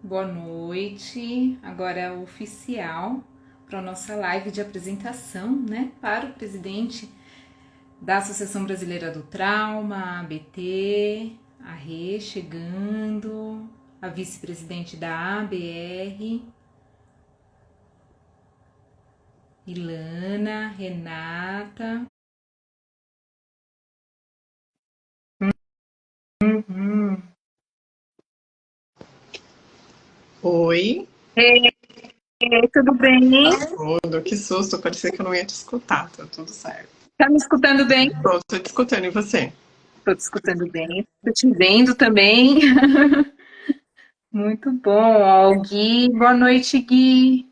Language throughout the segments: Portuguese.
Boa noite. Agora é oficial para a nossa live de apresentação, né, para o presidente da Associação Brasileira do Trauma, a ABT, a Rê chegando, a vice-presidente da ABR, Ilana, Renata. Oi. Ei, tudo bem? Tudo, que susto, parecia que eu não ia te escutar, tá tudo certo. Tá me escutando bem? Tô te escutando, e você? Tô te escutando bem, tô te vendo também. Muito bom. Ó, o Gui, boa noite, Gui.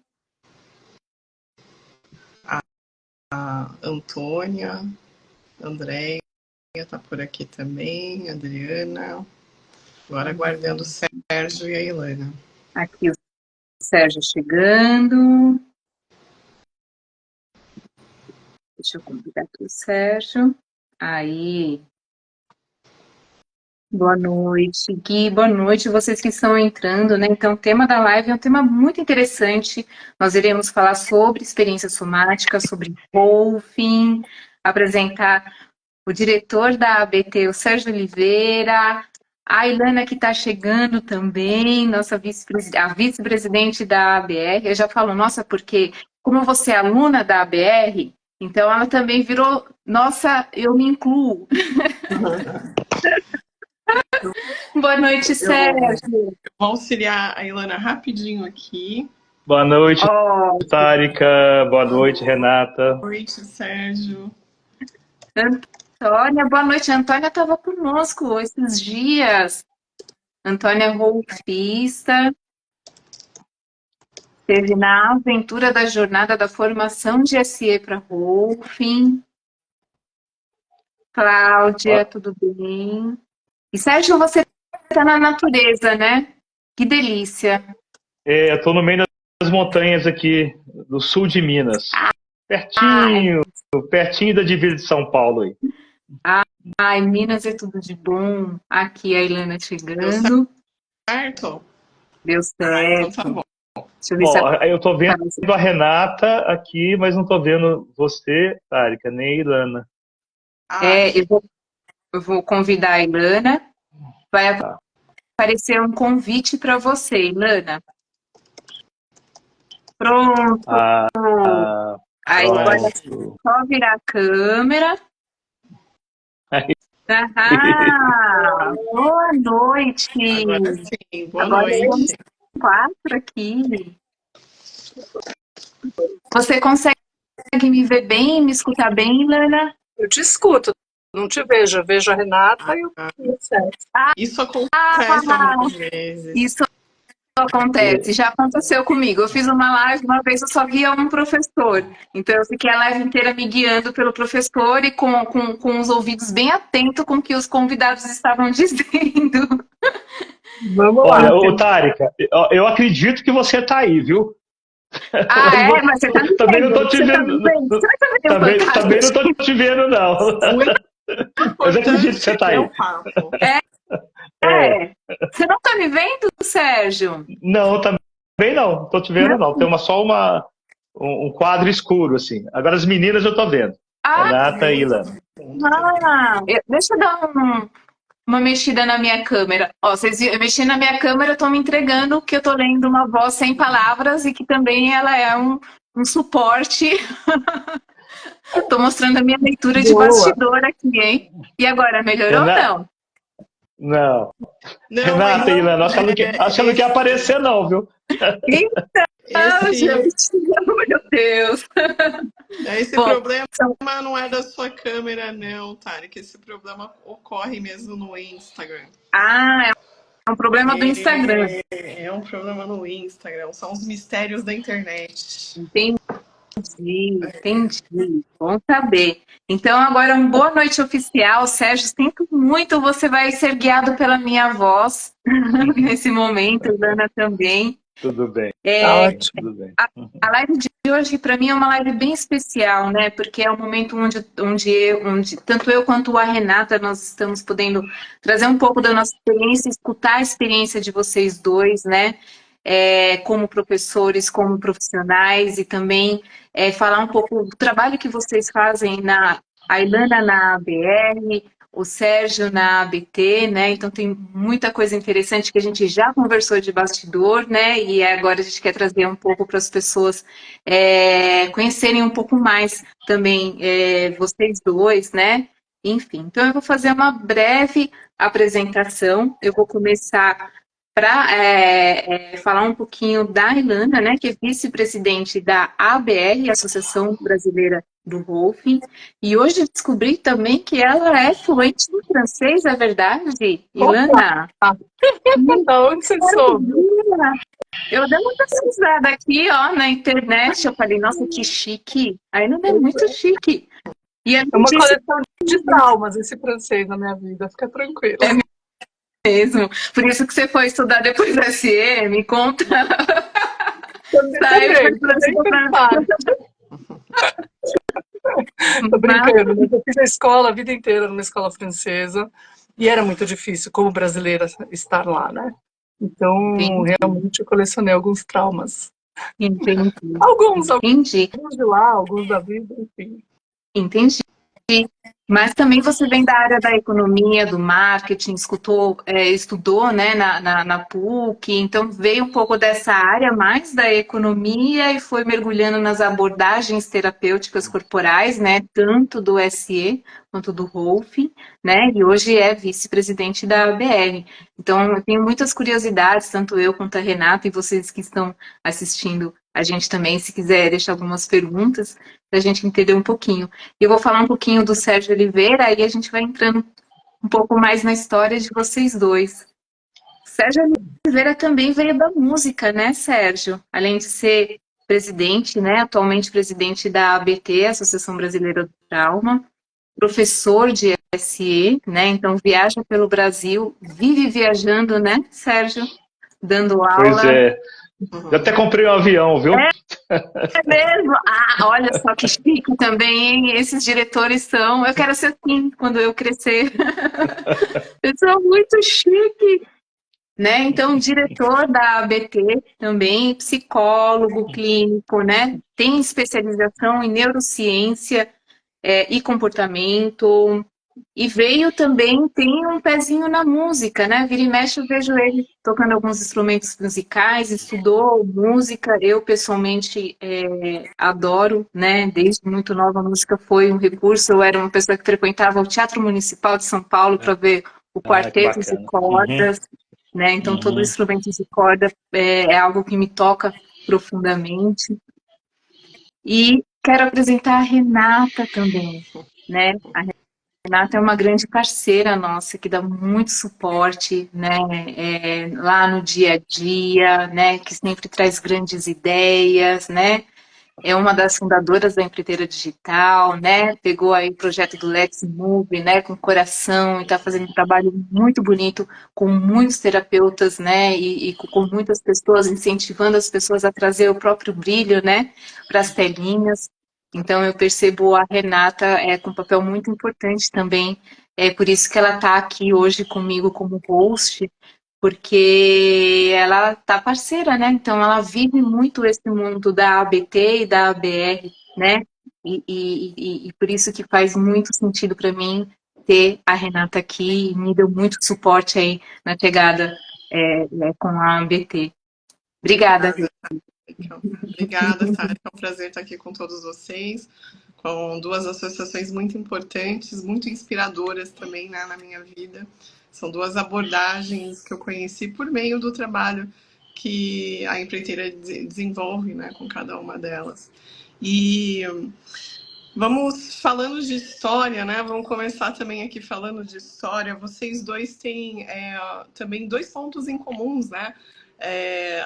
A Antônia, Andréia tá por aqui também, Adriana. Agora aguardando o Sérgio e a Ilana. Aqui o Sérgio chegando. Deixa eu convidar aqui o Sérgio. Aí. Boa noite, Gui. Boa noite, vocês que estão entrando, né? Então, o tema da live é um tema muito interessante. Nós iremos falar sobre experiência somática, sobre Wolfing, apresentar o diretor da ABT, o Sérgio Oliveira, a Ilana que está chegando também, nossa a vice-presidente da ABR. Eu já falo, nossa, porque como você é aluna da ABR, então ela também virou, nossa, eu me incluo. Boa noite, Sérgio. Vou auxiliar a Ilana rapidinho aqui. Boa noite, Oh, Tárika. Boa noite, Renata. Boa noite, Sérgio. Antônia, boa noite. A Antônia estava conosco esses dias. Antônia é golfista. Esteve na aventura da jornada da formação de SE para Wolfing. Cláudia, tudo bem? E Sérgio, você está na natureza, né? Que delícia. Eu estou no meio das montanhas aqui do sul de Minas. Pertinho, pertinho da divisa de São Paulo aí. Ai, Minas é tudo de bom. Aqui a Ilana chegando. Certo? Deu certo. Então tá bom. Deixa eu ver se Bom, eu estou vendo aparece. a Renata aqui, mas não estou vendo você, Tárika, nem a Ilana. Eu vou convidar a Ilana. Vai Tá. aparecer um convite para você, Ilana. Pronto. Aí agora é só virar a câmera. Ah, boa noite. Agora sim, boa Agora noite. estamos 4 aqui. Você consegue me ver bem, me escutar bem, Ilana? Eu te escuto, não te vejo. Eu vejo a Renata e o Sérgio. Isso acontece algumas vezes. Isso acontece, já aconteceu comigo. Eu fiz uma live uma vez, eu só via um professor. Então eu fiquei a live inteira me guiando pelo professor e com os ouvidos bem atentos com o que os convidados estavam dizendo. Vamos lá. Olha, ô Tárika, eu acredito que você está aí, viu? Ah, é? Mas você tá me vendo. Também não estou te vendo. Também não estou te vendo, não. Mas eu acredito que você está aí. Você não tá me vendo, Sérgio? Não, também não. Tô te vendo, não. Tem só um quadro escuro, assim. Agora as meninas eu tô vendo. Renata e Ilana. Deixa eu dar uma mexida na minha câmera. Ó, vocês mexendo na minha câmera, eu tô me entregando que eu tô lendo uma voz sem palavras e que também ela é um suporte. Tô mostrando a minha leitura de bastidor aqui, hein? E agora, melhorou ou não? Não. Renata e Ilana, acho que não quer aparecer, não, viu? Então, gente, meu Deus. Esse problema não é da sua câmera, não, Tárika. Esse problema ocorre mesmo no Instagram. Ah, é um problema do Instagram. É um problema no Instagram. São os mistérios da internet. Entendi. Bom saber. Então, agora, uma boa noite oficial. Sérgio, sinto muito, você vai ser guiado pela minha voz nesse momento, Ilana também. Tudo bem. Ótimo. Tudo bem. A live de hoje, para mim, é uma live bem especial, né? Porque é um momento onde tanto eu quanto a Renata, nós estamos podendo trazer um pouco da nossa experiência, escutar a experiência de vocês dois, né? Como professores, como profissionais, e também falar um pouco do trabalho que vocês fazem a Ilana na ABR, o Sérgio na ABT, né? Então tem muita coisa interessante que a gente já conversou de bastidor, né? E agora a gente quer trazer um pouco para as pessoas conhecerem um pouco mais também vocês dois, né? Enfim, então eu vou fazer uma breve apresentação. Eu vou começar para falar um pouquinho da Ilana, né? Que é vice-presidente da ABR, Associação Brasileira do Golfe. E hoje descobri também que ela é fluente em francês, é verdade? Ilana? Da onde você soube? Eu dei uma pesquisada aqui, ó, na internet. Eu falei, nossa, que chique. A Ilana é muito chique. E É uma coleção de traumas esse francês na minha vida, fica tranquilo. É mesmo. Por isso que você foi estudar depois da SE, me conta. Também tô brincando, mas eu fiz a escola a vida inteira numa escola francesa e era muito difícil, como brasileira, estar lá, né? Então, realmente, eu colecionei alguns traumas. Entendi. Alguns Entendi. de lá, alguns da vida, enfim. Entendi. Mas também você vem da área da economia, do marketing, estudou, né, na PUC, então veio um pouco dessa área mais da economia e foi mergulhando nas abordagens terapêuticas corporais, né, tanto do SE quanto do Rolf, né, e hoje é vice-presidente da ABR. Então, eu tenho muitas curiosidades, tanto eu quanto a Renata e vocês que estão assistindo a gente também, se quiser deixar algumas perguntas, para a gente entender um pouquinho. Eu vou falar um pouquinho do Sérgio Oliveira, aí a gente vai entrando um pouco mais na história de vocês dois. O Sérgio Oliveira também veio da música, né, Sérgio? Além de ser presidente, né, atualmente presidente da ABT, Associação Brasileira do Trauma, professor de SE, né, então viaja pelo Brasil, vive viajando, né, Sérgio? Dando aula. Pois é. Eu até comprei um avião, viu? É mesmo? Ah, olha só que chique também, hein? Esses diretores são... Eu quero ser assim quando eu crescer. Pessoa muito chique. Né? Então, diretor da ABT também, psicólogo clínico, né? Tem especialização em neurociência e comportamento. E veio também, tem um pezinho na música, né? Vira e mexe, eu vejo ele tocando alguns instrumentos musicais, estudou música. Eu, pessoalmente, adoro, né? Desde muito nova, a música foi um recurso. Eu era uma pessoa que frequentava o Teatro Municipal de São Paulo para ver o quarteto de cordas, né? Então, todo instrumento de corda é algo que me toca profundamente. E quero apresentar a Renata também, né? A Renata é uma grande parceira nossa, que dá muito suporte, né, lá no dia a dia, né, que sempre traz grandes ideias, né, é uma das fundadoras da Empreiteira Digital, né, pegou aí o projeto do Let's Move, né, com coração, e está fazendo um trabalho muito bonito com muitos terapeutas, né, e com muitas pessoas, incentivando as pessoas a trazer o próprio brilho, né, para as telinhas. Então, eu percebo a Renata com um papel muito importante também. É por isso que ela está aqui hoje comigo como host, porque ela está parceira, né? Então, ela vive muito esse mundo da ABT e da ABR, né? E por isso que faz muito sentido para mim ter a Renata aqui, me deu muito suporte aí na chegada com a ABT. Obrigada. Obrigada, Tara. É um prazer estar aqui com todos vocês, com duas associações muito importantes, muito inspiradoras também, né, na minha vida. São duas abordagens que eu conheci por meio do trabalho que a empreiteira desenvolve, né, com cada uma delas. E vamos falando de história, né? Vamos começar também aqui falando de história. Vocês dois têm também dois pontos em comuns, né?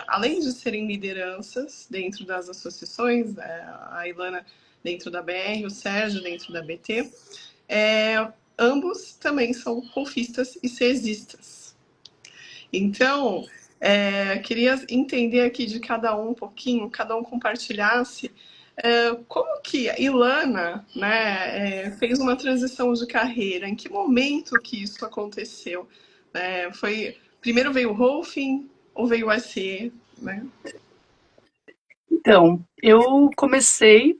Além de serem lideranças dentro das associações, a Ilana dentro da BR, o Sérgio dentro da BT, ambos também são golfistas e cesistas. Então, Queria entender aqui de cada um pouquinho, cada um compartilhasse como que a Ilana, né, fez uma transição de carreira, em que momento que isso aconteceu? Primeiro veio o Rolfing ou veio o SE? Né? Então, eu comecei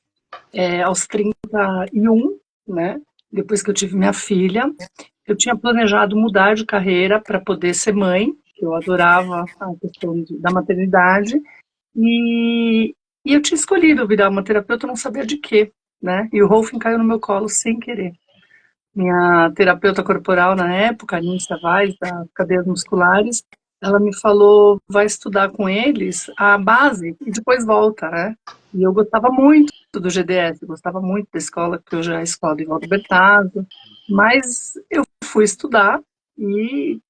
aos 31, né? Depois que eu tive minha filha, eu tinha planejado mudar de carreira para poder ser mãe, que eu adorava a questão da maternidade, e eu tinha escolhido virar uma terapeuta, eu não sabia de quê, né? E o Rolfing caiu no meu colo sem querer. Minha terapeuta corporal na época, a Nissa Vaz, das cadeias musculares, ela me falou, vai estudar com eles a base e depois volta, né? E eu gostava muito do GDS, gostava muito da escola, que hoje é a escola de Valdo Bertazzo, mas eu fui estudar e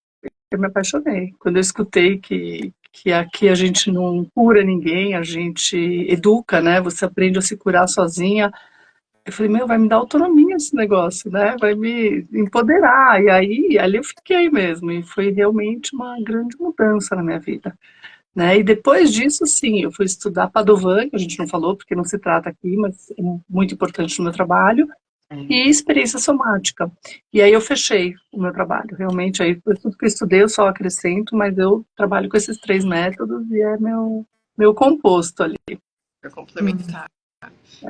eu me apaixonei. Quando eu escutei que aqui a gente não cura ninguém, a gente educa, né? Você aprende a se curar sozinha. Eu falei, vai me dar autonomia esse negócio, né? Vai me empoderar. E aí, ali eu fiquei mesmo. E foi realmente uma grande mudança na minha vida, né? E depois disso, sim, eu fui estudar Padovan, que a gente não falou, porque não se trata aqui, mas é muito importante no meu trabalho, e experiência somática. E aí eu fechei o meu trabalho. Realmente, aí tudo que eu estudei eu só acrescento, mas eu trabalho com esses 3 métodos e é meu composto ali. Para complementar.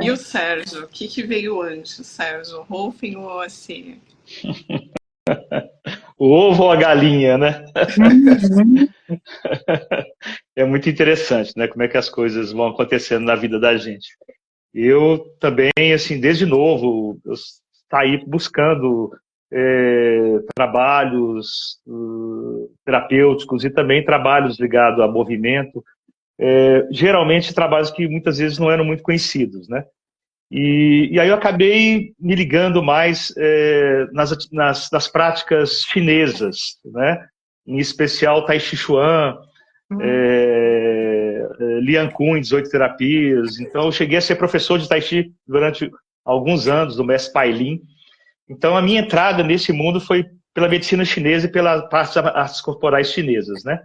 E o Sérgio, o que veio antes, Sérgio? Rolfing ou SE? O ovo ou a galinha, né? É muito interessante, né? Como é que as coisas vão acontecendo na vida da gente. Eu também, assim, desde novo, eu saí buscando trabalhos terapêuticos e também trabalhos ligados a movimento, geralmente trabalhos que muitas vezes não eram muito conhecidos, né? E aí eu acabei me ligando mais nas práticas chinesas, né? Em especial Tai Chi Chuan, Lian Kun, em 18 terapias. Então eu cheguei a ser professor de Tai Chi durante alguns anos, do mestre Pai Lin. Então a minha entrada nesse mundo foi pela medicina chinesa e pela parte das artes corporais chinesas, né?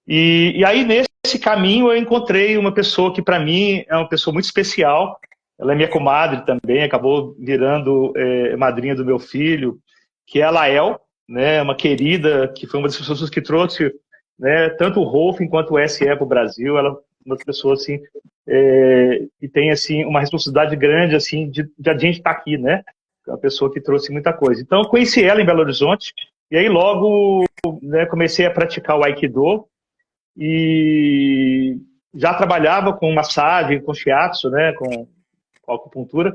E aí nesse caminho eu encontrei uma pessoa que para mim é uma pessoa muito especial. Ela é minha comadre também, acabou virando madrinha do meu filho, que é a Lael, né, uma querida, que foi uma das pessoas que trouxe, né, tanto o Rolfing quanto o SE para o Brasil. Ela é uma das pessoas assim, que tem assim, uma responsabilidade grande assim, de a gente estar aqui, né? É uma pessoa que trouxe muita coisa. Então, eu conheci ela em Belo Horizonte, e aí logo, né, comecei a praticar o Aikido, e já trabalhava com massagem, com shiatsu, né, com acupuntura.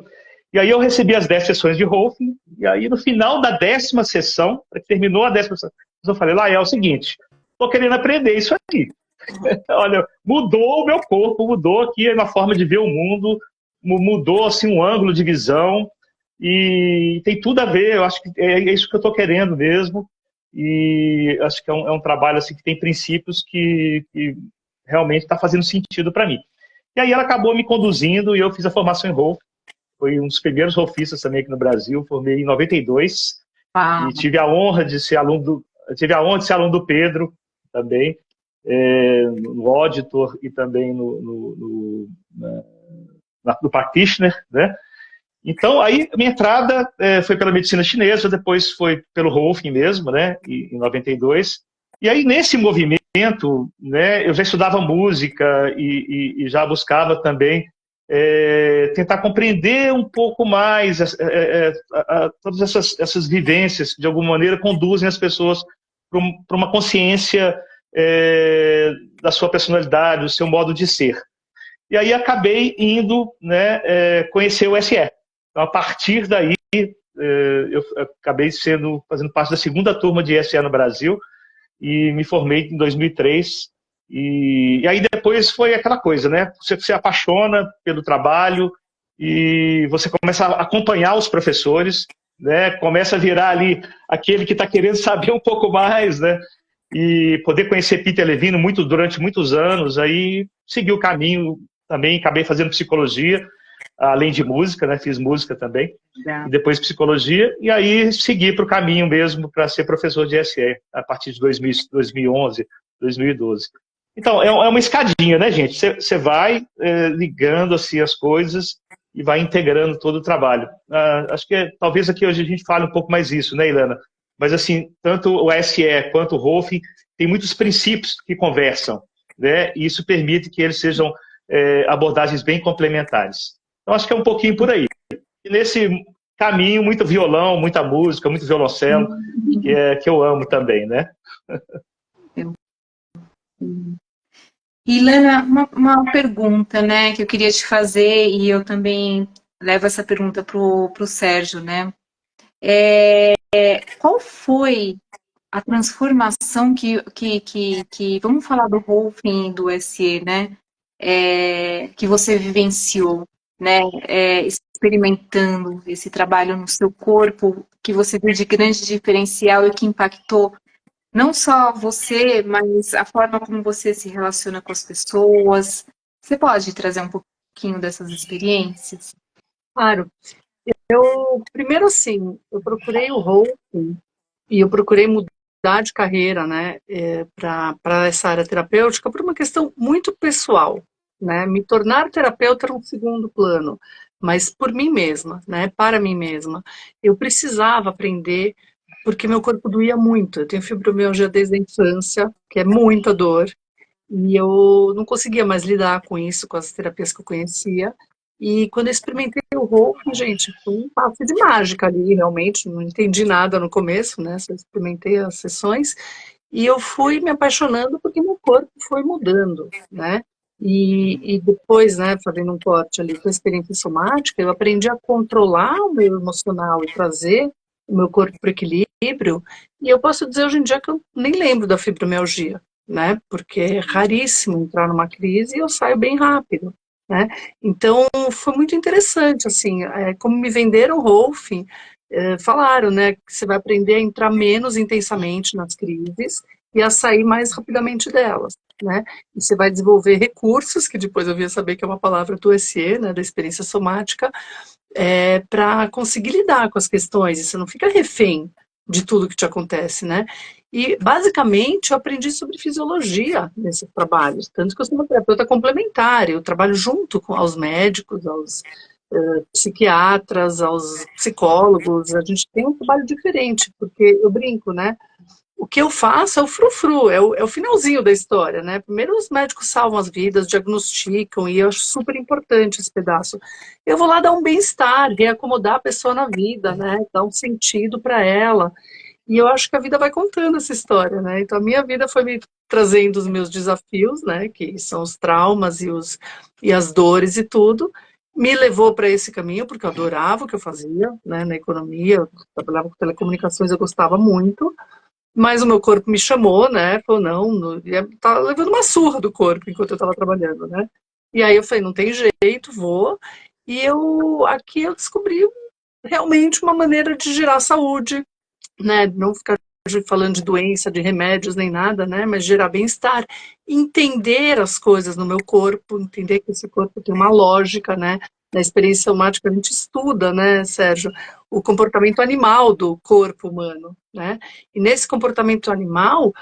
E aí eu recebi as 10 sessões de Rolfing, e aí no final da 10ª sessão, terminou a 10ª sessão, eu falei, Lael, é o seguinte, estou querendo aprender isso aqui. Olha, mudou o meu corpo, mudou aqui na forma de ver o mundo, mudou assim um ângulo de visão, e tem tudo a ver, eu acho que é isso que eu estou querendo mesmo, e acho que é um trabalho assim, que tem princípios que realmente está fazendo sentido para mim. E aí ela acabou me conduzindo e eu fiz a formação em Rolf. Foi um dos primeiros rolfistas também aqui no Brasil, formei em 92. E tive a honra de ser aluno do Pedro também, no Auditor e também no Practitioner, né? Então, aí minha entrada foi pela medicina chinesa, depois foi pelo Rolfing mesmo, né, em 92. E aí, nesse movimento, né, eu já estudava música e já buscava também tentar compreender um pouco mais todas essas vivências, que de alguma maneira conduzem as pessoas para uma consciência da sua personalidade, do seu modo de ser. E aí acabei indo, né, conhecer o SE. Então, a partir daí, eu acabei fazendo parte da 2ª turma de SE no Brasil e me formei em 2003. E aí depois foi aquela coisa, né? Você se apaixona pelo trabalho e você começa a acompanhar os professores, né? Começa a virar ali aquele que está querendo saber um pouco mais, né? E poder conhecer Peter Levine durante muitos anos. Aí segui o caminho também, acabei fazendo psicologia, além de música, né? Fiz música também, e depois psicologia, e aí segui para o caminho mesmo para ser professor de SE, a partir de 2011, 2012. Então, é uma escadinha, né, gente? Você vai ligando assim as coisas e vai integrando todo o trabalho. Acho que talvez aqui hoje a gente fale um pouco mais isso, né, Ilana? Mas assim, tanto o SE quanto o Rolfing tem muitos princípios que conversam, né? E isso permite que eles sejam abordagens bem complementares. Então, acho que é um pouquinho por aí. E nesse caminho, muito violão, muita música, muito violoncelo, que eu amo também, né? Ilana, uma pergunta, né, que eu queria te fazer, e eu também levo essa pergunta para o Sérgio, né? Qual foi a transformação vamos falar do Rolfing e do SE, né? Que você vivenciou, né? Experimentando esse trabalho no seu corpo, que você viu de grande diferencial e que impactou não só você, mas a forma como você se relaciona com as pessoas. Você pode trazer um pouquinho dessas experiências? Claro. Primeiro assim, eu procurei o Rolfing e eu procurei mudar de carreira, né, para essa área terapêutica por uma questão muito pessoal, né? Me tornar terapeuta era um segundo plano, mas por mim mesma, né, para mim mesma. Eu precisava aprender porque meu corpo doía muito. Eu tenho fibromialgia desde a infância, que é muita dor, e eu não conseguia mais lidar com isso, com as terapias que eu conhecia. E quando eu experimentei o Rolfing, gente, foi um passe de mágica ali, realmente, não entendi nada no começo, né? Só experimentei as sessões e eu fui me apaixonando porque meu corpo foi mudando, né? E depois, né, fazendo um corte ali com a experiência somática, eu aprendi a controlar o meu emocional e trazer o meu corpo para o equilíbrio. E eu posso dizer hoje em dia que eu nem lembro da fibromialgia, né? Porque é raríssimo entrar numa crise e eu saio bem rápido, né? Então foi muito interessante, assim, como me venderam o Rolfing, falaram, né, que você vai aprender a entrar menos intensamente nas crises e a sair mais rapidamente delas, né? E você vai desenvolver recursos, que depois eu via saber que é uma palavra do SE, né, da experiência somática, para conseguir lidar com as questões, e você não fica refém de tudo que te acontece, né? E, basicamente, eu aprendi sobre fisiologia nesses trabalhos, tanto que eu sou uma terapeuta complementar, eu trabalho junto aos médicos, aos psiquiatras, aos psicólogos, a gente tem um trabalho diferente, porque eu brinco, né? O que eu faço é o frufru, é o finalzinho da história, né? Primeiro os médicos salvam as vidas, diagnosticam, e eu acho super importante esse pedaço. Eu vou lá dar um bem-estar, reacomodar a pessoa na vida, né? Dar um sentido para ela. E eu acho que a vida vai contando essa história, né? Então a minha vida foi me trazendo os meus desafios, né? Que são os traumas e as dores e tudo. Me levou para esse caminho, porque eu adorava o que eu fazia, né? Na economia, eu trabalhava com telecomunicações, eu gostava muito. Mas o meu corpo me chamou, né? Falou, não, tava levando uma surra do corpo enquanto eu estava trabalhando, né? E aí eu falei, não tem jeito, vou. E aqui eu descobri realmente uma maneira de gerar saúde, né? Não ficar falando de doença, de remédios, nem nada, né? Mas gerar bem-estar, entender as coisas no meu corpo, entender que esse corpo tem uma lógica, né? Na experiência somática a gente estuda, né, Sérgio, o comportamento animal do corpo humano, né? E nesse comportamento animal,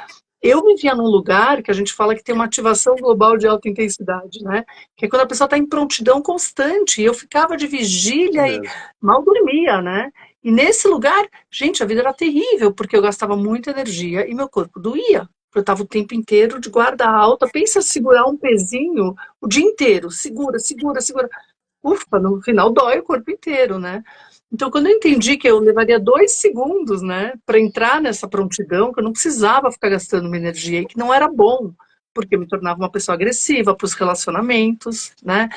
eu vivia num lugar que a gente fala que tem uma ativação global de alta intensidade, né? Que é quando a pessoa está em prontidão constante. E eu ficava de vigília e mal dormia, né? E nesse lugar, gente, a vida era terrível, porque eu gastava muita energia e meu corpo doía. Eu estava o tempo inteiro de guarda alta. Pensa segurar um pezinho o dia inteiro. Segura, segura, segura. Ufa, no final dói o corpo inteiro, né? Então, quando eu entendi que eu levaria 2 segundos, né, para entrar nessa prontidão, que eu não precisava ficar gastando minha energia e que não era bom, porque eu me tornava uma pessoa agressiva para os relacionamentos, né?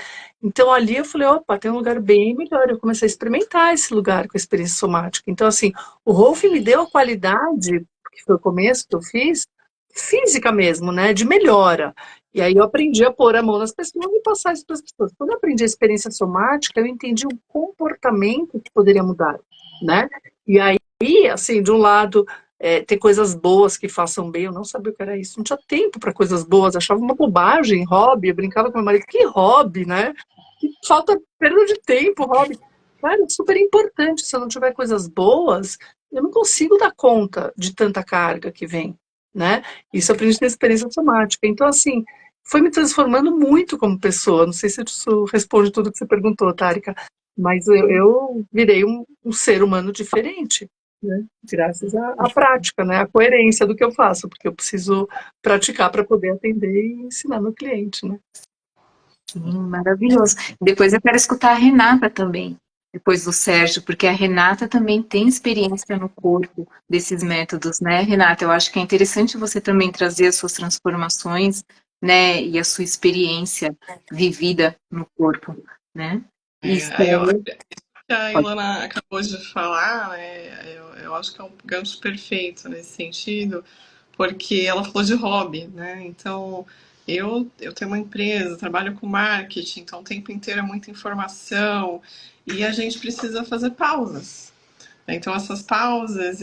Então, ali eu falei, opa, tem um lugar bem melhor. Eu comecei a experimentar esse lugar com a experiência somática. Então, assim, o Rolf me deu a qualidade, que foi o começo que eu fiz, física mesmo, né, de melhora. E aí eu aprendi a pôr a mão nas pessoas e passar isso para as pessoas. Quando eu aprendi a experiência somática, eu entendi o comportamento que poderia mudar, né? E aí, assim, de um lado, ter coisas boas que façam bem, eu não sabia o que era isso, não tinha tempo para coisas boas, achava uma bobagem, hobby, eu brincava com meu marido, que hobby, né? Que falta, perda de tempo, hobby. Cara, é super importante, se eu não tiver coisas boas, eu não consigo dar conta de tanta carga que vem. né? Isso eu aprendi na experiência somática. Então, assim, foi me transformando muito como pessoa. Não sei se isso responde tudo que você perguntou, Tárika, mas eu virei um ser humano diferente, né? Graças à prática, né? À coerência do que eu faço, porque eu preciso praticar para poder atender e ensinar meu cliente, né? Sim, maravilhoso. Depois eu quero escutar a Renata também, depois do Sérgio, porque a Renata também tem experiência no corpo desses métodos, né, Renata? Eu acho que é interessante você também trazer as suas transformações, né, e a sua experiência vivida no corpo, né? E Sérgio, Que a pode- Ilana acabou de falar, né, eu acho que é um gancho perfeito nesse sentido, porque ela falou de hobby, né? Então, eu tenho uma empresa, trabalho com marketing, então o tempo inteiro é muita informação e a gente precisa fazer pausas. Então, essas pausas,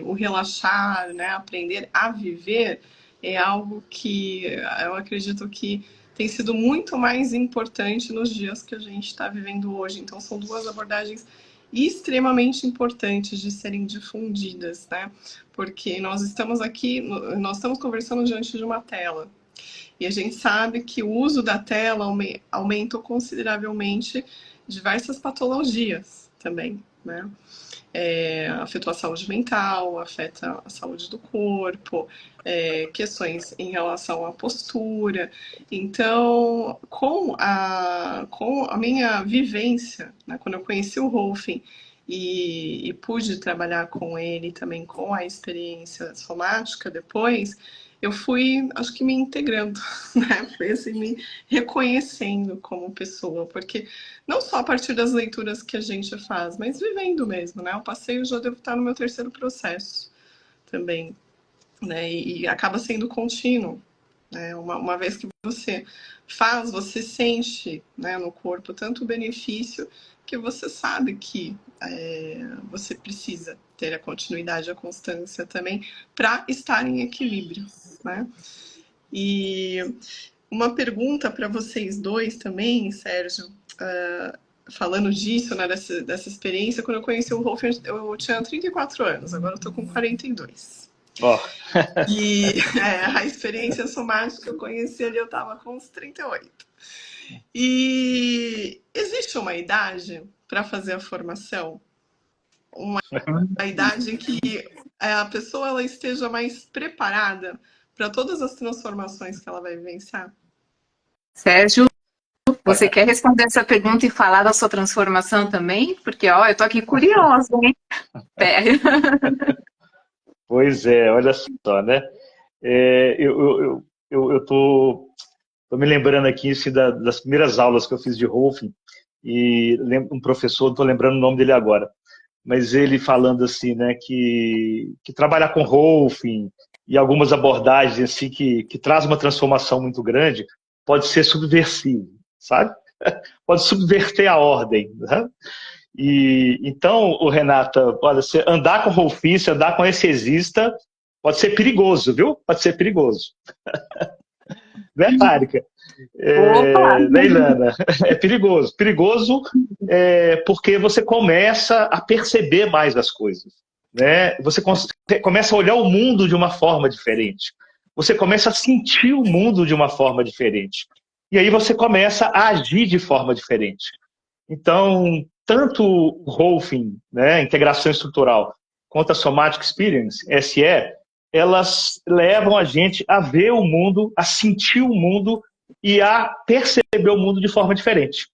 o relaxar, né, aprender a viver, é algo que eu acredito que tem sido muito mais importante nos dias que a gente está vivendo hoje. Então, são duas abordagens extremamente importantes de serem difundidas, né? Porque nós estamos aqui, nós estamos conversando diante de uma tela. E a gente sabe que o uso da tela aumenta consideravelmente diversas patologias também, né? Afetou a saúde mental, afeta a saúde do corpo, questões em relação à postura. Então, com a minha vivência, né, quando eu conheci o Rolfing e pude trabalhar com ele também com a experiência somática depois, eu fui, acho que me integrando, né? Fui assim, me reconhecendo como pessoa, porque não só a partir das leituras que a gente faz, mas vivendo mesmo, né? O passeio já devo estar no meu terceiro processo também, né? E acaba sendo contínuo, né? Uma vez que você faz, você sente, né, no corpo tanto o benefício que você sabe que você precisa ter a continuidade, a constância também para estar em equilíbrio, né? E uma pergunta para vocês dois também, Sérgio, falando disso, né, dessa experiência, quund eu conheci o Rolf, eu tinha 34 anos, agora eu tô com 42. Ó, E a experiência somática que eu conheci ali, eu tava com uns 38. E existe uma idade para fazer a formação? A idade em que a pessoa ela esteja mais preparada para todas as transformações que ela vai vivenciar? Sérgio, você quer responder essa pergunta e falar da sua transformação também? Porque, ó, eu tô aqui curiosa, hein? pois é, olha só, né? Eu tô me lembrando aqui assim, das primeiras aulas que eu fiz de Rolfing, e um professor, não estou lembrando o nome dele agora, mas ele falando assim, né, que trabalhar com Rolfing e algumas abordagens assim, que traz uma transformação muito grande, pode ser subversivo, sabe? Pode subverter a ordem, né? E então, o Renata, olha, você andar com Rolfing, se andar com exesista, pode ser perigoso, viu? Pode ser perigoso. Né, Tárika? Opa! Né, Ilana? É perigoso. Perigoso porque você começa a perceber mais as coisas. Né? Você começa a olhar o mundo de uma forma diferente. Você começa a sentir o mundo de uma forma diferente. E aí você começa a agir de forma diferente. Então, tanto o Rolfing, né, integração estrutural, quanto a Somatic Experience, SE, elas levam a gente a ver o mundo, a sentir o mundo e a perceber o mundo de forma diferente.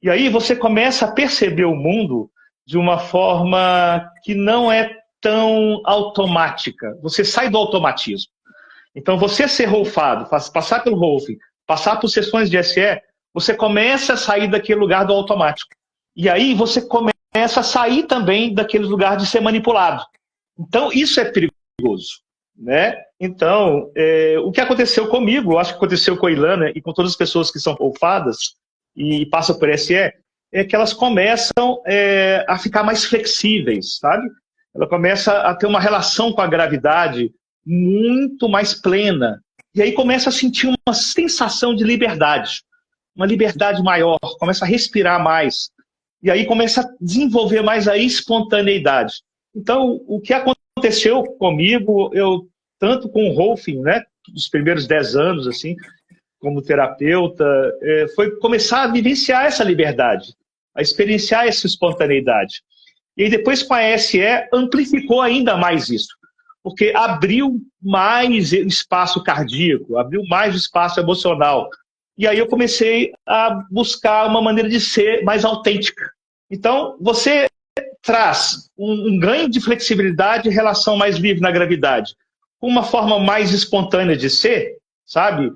E aí você começa a perceber o mundo de uma forma que não é tão automática. Você sai do automatismo. Então, você ser rolfado, passar pelo Rolfing, passar por sessões de SE, você começa a sair daquele lugar do automático. E aí você começa a sair também daquele lugar de ser manipulado. Então, isso é perigoso. Né? Então, o que aconteceu comigo, acho que aconteceu com a Ilana e com todas as pessoas que são rolfadas e passam por SE, é que elas começam a ficar mais flexíveis, sabe? Ela começa a ter uma relação com a gravidade muito mais plena. E aí começa a sentir uma sensação de liberdade, uma liberdade maior, começa a respirar mais. E aí começa a desenvolver mais a espontaneidade. Então, o que aconteceu comigo, eu tanto com o Rolfing, né, dos primeiros 10 anos, assim, como terapeuta, foi começar a vivenciar essa liberdade, a experienciar essa espontaneidade. E aí depois com a ESE amplificou ainda mais isso, porque abriu mais o espaço cardíaco, abriu mais o espaço emocional. E aí eu comecei a buscar uma maneira de ser mais autêntica. Então, você traz um ganho de flexibilidade e relação mais livre na gravidade, com uma forma mais espontânea de ser, sabe?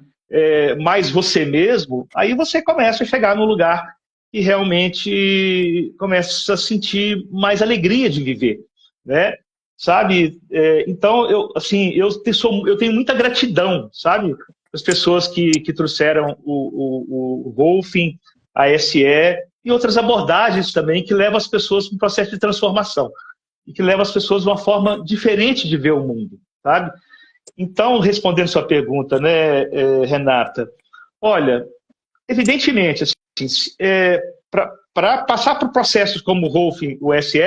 Mais você mesmo, aí você começa a chegar num lugar que realmente começa a sentir mais alegria de viver, né? Sabe? Então, eu tenho muita gratidão, sabe? As pessoas que trouxeram o Rolfing, a SE e outras abordagens também que levam as pessoas para um processo de transformação e que levam as pessoas a uma forma diferente de ver o mundo, sabe? Então, respondendo sua pergunta, né, Renata, olha, evidentemente, assim, para passar por processos como o Rolfing, o SE,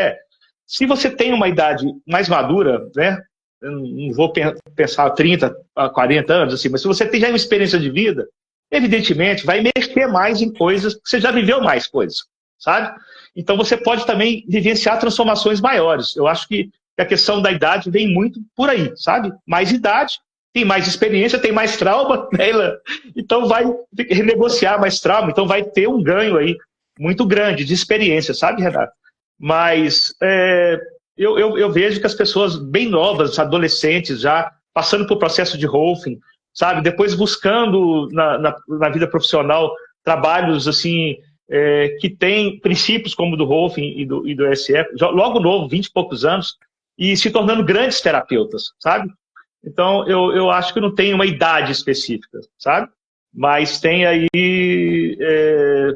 se você tem uma idade mais madura, né, eu não vou pensar 30 a 40 anos, assim, mas se você tem já uma experiência de vida, evidentemente vai mexer mais em coisas, que você já viveu mais coisas, sabe? Então você pode também vivenciar transformações maiores. Eu acho que a questão da idade vem muito por aí, sabe? Mais idade, tem mais experiência, tem mais trauma, né, Ilan? Então vai renegociar mais trauma, então vai ter um ganho aí muito grande de experiência, sabe, Renato? Mas eu vejo que as pessoas bem novas, adolescentes já, passando por processo de Rolfing, sabe? Depois buscando na vida profissional trabalhos assim que têm princípios como o do Rolfing e do SE, logo novo, 20 e poucos anos, e se tornando grandes terapeutas, sabe? Então, eu acho que não tem uma idade específica, sabe? Mas tem aí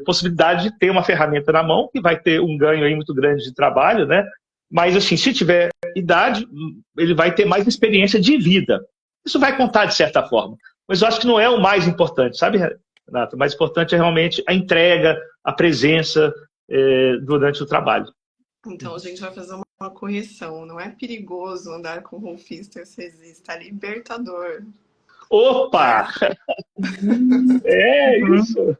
possibilidade de ter uma ferramenta na mão, que vai ter um ganho aí muito grande de trabalho, né? Mas, assim, se tiver idade, ele vai ter mais experiência de vida. Isso vai contar de certa forma. Mas eu acho que não é o mais importante, sabe, Renato? O mais importante é realmente a entrega, a presença durante o trabalho. Então, a gente vai fazer uma correção. Não é perigoso andar com rolfista sesista, é libertador. Opa! É isso!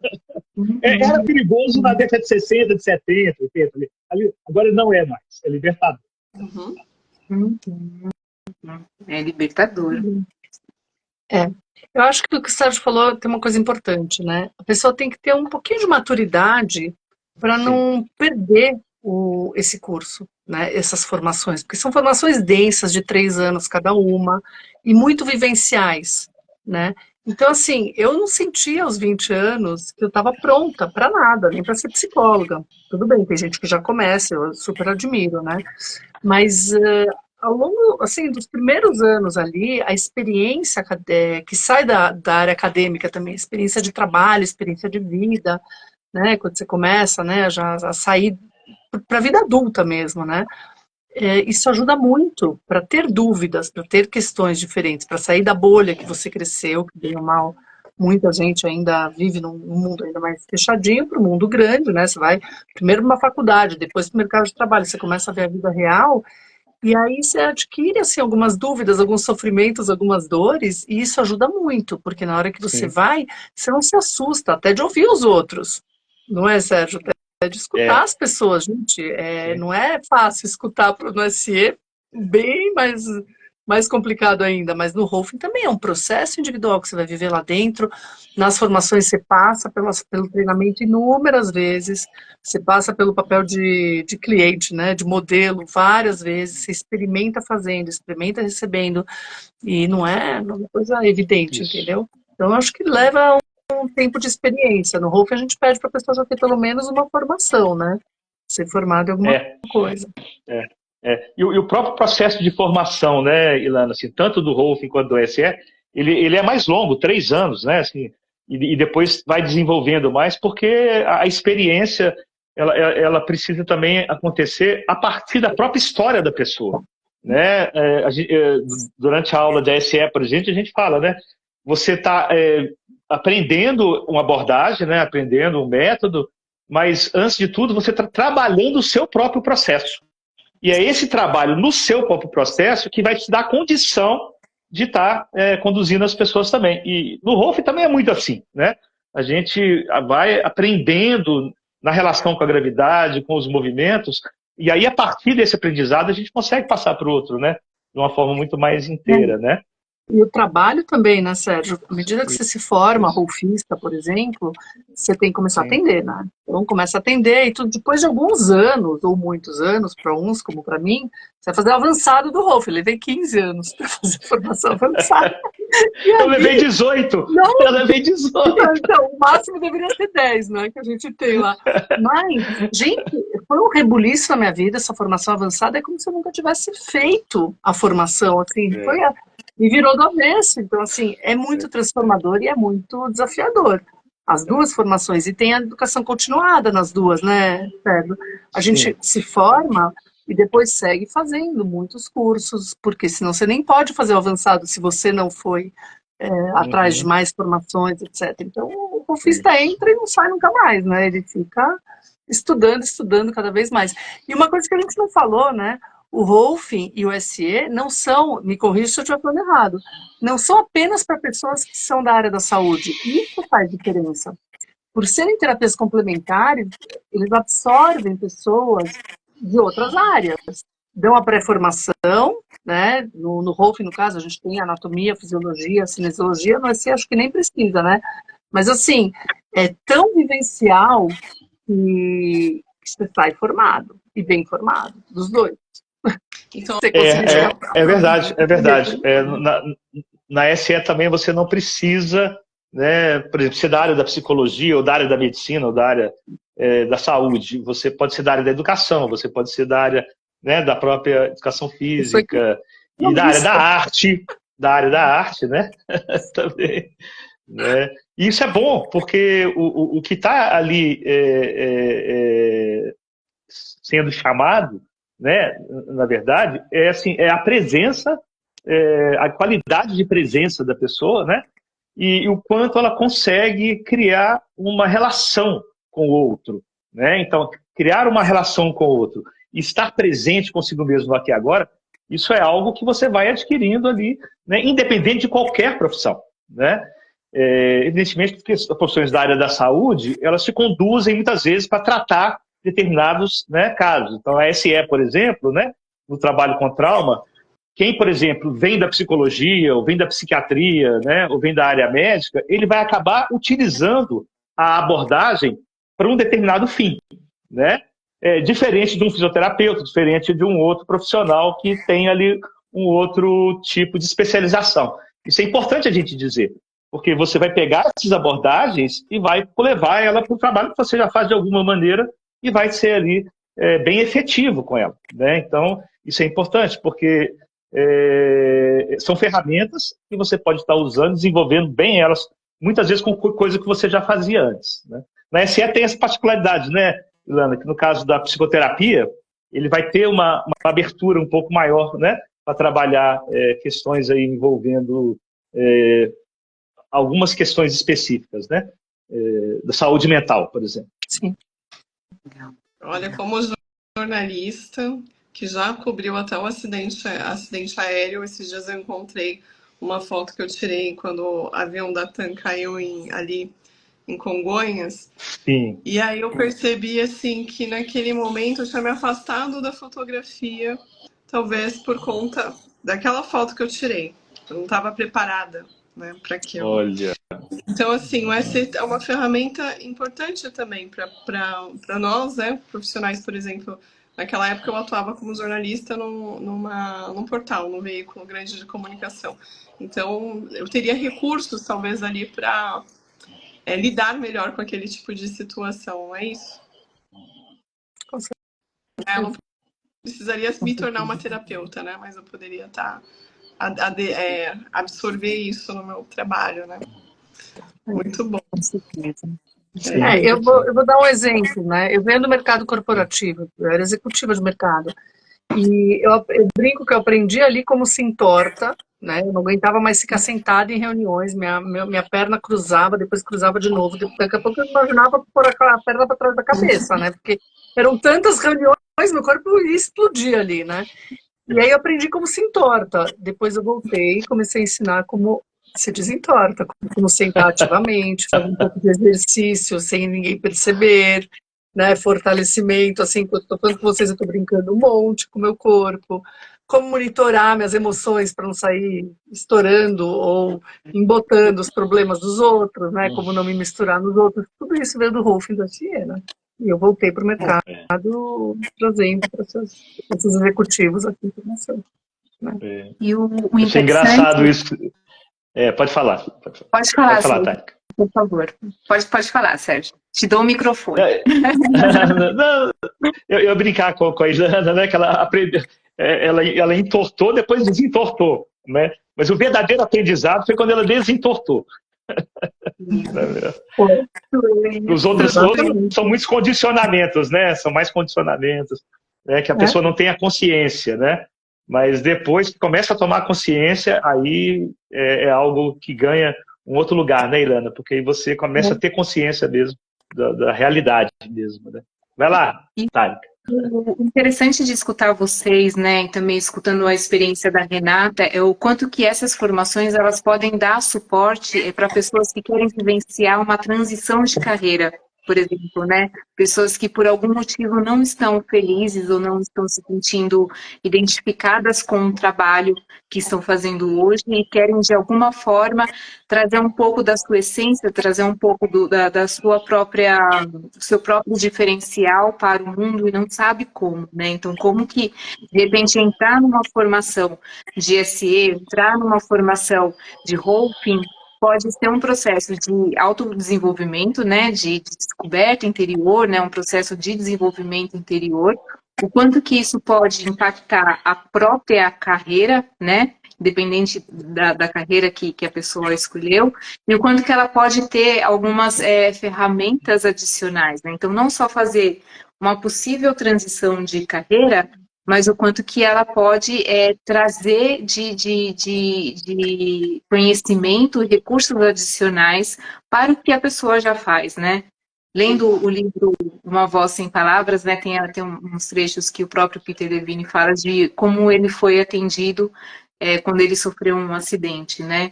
Era perigoso na década de 60, de 70, 80. Agora não é mais, é libertador. Uhum. É libertador. Eu acho que o que o Sérgio falou tem uma coisa importante, né? A pessoa tem que ter um pouquinho de maturidade para não perder esse curso, né? Essas formações, porque são formações densas de 3 anos cada uma e muito vivenciais, né? Então, assim, eu não sentia aos 20 anos que eu estava pronta para nada, nem para ser psicóloga. Tudo bem, tem gente que já começa, eu super admiro, né? Mas ao longo, assim, dos primeiros anos ali, a experiência que sai da área acadêmica também, experiência de trabalho, experiência de vida, né? Quando você começa, né, já a sair para a vida adulta mesmo, né? Isso ajuda muito para ter dúvidas, para ter questões diferentes, para sair da bolha que você cresceu, que bem ou mal, muita gente ainda vive num mundo ainda mais fechadinho, para o mundo grande, né? Você vai primeiro para uma faculdade, depois para o mercado de trabalho, você começa a ver a vida real, e aí você adquire assim, algumas dúvidas, alguns sofrimentos, algumas dores, e isso ajuda muito, porque na hora que você vai, você não se assusta, até de ouvir os outros, não é, Sérgio? De escutar as pessoas, gente, não é fácil escutar no SE, bem mais complicado ainda, mas no Rolfing também é um processo individual que você vai viver lá dentro, nas formações você passa pelo treinamento inúmeras vezes, você passa pelo papel de cliente, né, de modelo várias vezes, você experimenta fazendo, experimenta recebendo, e não é uma coisa evidente, entendeu? Então eu acho que leva um tempo de experiência. No Rolfing a gente pede para a pessoa já ter pelo menos uma formação, né? Ser formado em alguma coisa. E o próprio processo de formação, né, Ilana, assim, tanto do Rolfing quanto do SE, ele é mais longo, 3 anos, né, assim, e depois vai desenvolvendo mais, porque a experiência, ela precisa também acontecer a partir da própria história da pessoa, né? Durante a aula da SE, por exemplo, a gente fala, né, você está aprendendo uma abordagem, né, aprendendo um método, mas, antes de tudo, você está trabalhando o seu próprio processo. E é esse trabalho no seu próprio processo que vai te dar condição de estar conduzindo as pessoas também. E no Rolf também é muito assim, né? A gente vai aprendendo na relação com a gravidade, com os movimentos, e aí a partir desse aprendizado a gente consegue passar para o outro, né? De uma forma muito mais inteira, né? E o trabalho também, né, Sérgio? À medida que você se forma, rolfista, por exemplo, você tem que começar a atender, né? Então começa a atender e tudo. Depois de alguns anos, ou muitos anos, para uns, como para mim, você vai fazer o avançado do Rolf. Eu levei 15 anos para fazer a formação avançada. Eu levei 18. Não, eu levei 18. Então, o máximo deveria ser 10, né? Que a gente tem lá. Mas, gente, foi um rebuliço na minha vida, essa formação avançada. É como se eu nunca tivesse feito a formação, assim. Me virou do avesso. Então, assim, é muito transformador e é muito desafiador. As duas formações. E tem a educação continuada nas duas, né, Pedro? A gente se forma e depois segue fazendo muitos cursos, porque senão você nem pode fazer o avançado se você não foi atrás de mais formações, etc. Então, o rolfista entra e não sai nunca mais, né? Ele fica estudando cada vez mais. E uma coisa que a gente não falou, né? O Rolfing e o SE não são, me corrija se eu estiver falando errado, não são apenas para pessoas que são da área da saúde. Isso faz diferença. Por serem terapias complementares, eles absorvem pessoas de outras áreas. Dão a pré-formação, né? No Rolfing, no caso, a gente tem anatomia, fisiologia, cinesiologia, no SE acho que nem precisa, né? Mas, assim, é tão vivencial que você sai formado, e bem formado, dos dois. Então, é verdade, é verdade. Na SE também você não precisa, né, por exemplo, ser da área da psicologia, ou da área da medicina, ou da área da saúde. Você pode ser da área da educação, você pode ser da área, né, da própria educação física, e da área da arte, né? Também. Né? E isso é bom, porque o que está ali sendo chamado, né, na verdade, é a presença, a qualidade de presença da pessoa, né, e o quanto ela consegue criar uma relação com o outro. Né? Então, criar uma relação com o outro e estar presente consigo mesmo aqui e agora, isso é algo que você vai adquirindo ali, né, independente de qualquer profissão. Né? Evidentemente que as profissões da área da saúde, elas se conduzem muitas vezes para tratar determinados, né, casos. Então, a SE, por exemplo, né, no trabalho com trauma, quem, por exemplo, vem da psicologia, ou vem da psiquiatria, né, ou vem da área médica, ele vai acabar utilizando a abordagem para um determinado fim. Né? Diferente de um fisioterapeuta, diferente de um outro profissional que tem ali um outro tipo de especialização. Isso é importante a gente dizer, porque você vai pegar essas abordagens e vai levar ela para o trabalho que você já faz de alguma maneira e vai ser ali bem efetivo com ela. Né? Então, isso é importante, porque são ferramentas que você pode estar usando, desenvolvendo bem elas, muitas vezes com coisa que você já fazia antes. Né? Na SE tem essa particularidade, né, Ilana, que no caso da psicoterapia, ele vai ter uma abertura um pouco maior, né, para trabalhar questões aí envolvendo algumas questões específicas, né, da saúde mental, por exemplo. Sim. Olha, como jornalista que já cobriu até o acidente aéreo, esses dias eu encontrei uma foto que eu tirei quando o avião da TAM caiu ali em Congonhas. Sim. E aí eu percebi assim que naquele momento eu tinha me afastado da fotografia, talvez por conta daquela foto que eu tirei. Eu não estava preparada, né, para aquilo. Olha. Então, assim, o SE é uma ferramenta importante também para nós, né, profissionais, por exemplo. Naquela época eu atuava como jornalista num portal, num veículo grande de comunicação. Então, eu teria recursos, talvez, ali para lidar melhor com aquele tipo de situação, não é isso? Com certeza. Eu não precisaria me tornar uma terapeuta, né? Mas eu poderia absorver isso no meu trabalho, né? Muito bom. Com certeza. Eu vou dar um exemplo, né? Eu venho do mercado corporativo, eu era executiva de mercado. E eu brinco que eu aprendi ali como se entorta, né? Eu não aguentava mais ficar sentada em reuniões, minha perna cruzava, depois cruzava de novo. Daqui a pouco eu imaginava pôr a perna para trás da cabeça, né? Porque eram tantas reuniões, meu corpo ia explodir ali, né? E aí eu aprendi como se entorta. Depois eu voltei e comecei a ensinar como se desentorta, como sentar ativamente, fazer um pouco de exercício sem ninguém perceber, né? Fortalecimento, assim, eu estou falando com vocês, eu estou brincando um monte com o meu corpo, como monitorar minhas emoções para não sair estourando ou embotando os problemas dos outros, né? Como não me misturar nos outros. Tudo isso veio do Rolf da Siena. E eu voltei para o mercado trazendo para esses executivos aqui informação. Né? E o Achei engraçado isso. Pode falar. Pode falar, Sérgio, Tânica. Por favor. Pode falar, Sérgio. Te dou o microfone. Não, eu ia brincar com a Ilana, né? Que ela aprendeu, ela entortou, depois desentortou, né? Mas o verdadeiro aprendizado foi quando ela desentortou. Os outros são muitos condicionamentos, né? São mais condicionamentos, né? Que a pessoa não tem a consciência, né? Mas depois que começa a tomar consciência, aí é algo que ganha um outro lugar, né, Ilana? Porque aí você começa a ter consciência mesmo da realidade mesmo, né? Vai lá, Tânica. O interessante de escutar vocês, né, e também escutando a experiência da Renata, é o quanto que essas formações elas podem dar suporte para pessoas que querem vivenciar uma transição de carreira, por exemplo, né? Pessoas que por algum motivo não estão felizes ou não estão se sentindo identificadas com o trabalho que estão fazendo hoje e querem de alguma forma trazer um pouco da sua essência, trazer um pouco da sua própria, do seu próprio diferencial para o mundo e não sabe como, né? Então, como que de repente entrar numa formação de SE, entrar numa formação de Rolfing pode ser um processo de autodesenvolvimento, né, de descoberta interior, né, um processo de desenvolvimento interior, o quanto que isso pode impactar a própria carreira, né, independente da carreira que a pessoa escolheu, e o quanto que ela pode ter algumas ferramentas adicionais, né, então não só fazer uma possível transição de carreira, mas o quanto que ela pode trazer de conhecimento e recursos adicionais para o que a pessoa já faz, né? Lendo o livro Uma Voz Sem Palavras, né, tem uns trechos que o próprio Peter Levine fala de como ele foi atendido quando ele sofreu um acidente, né?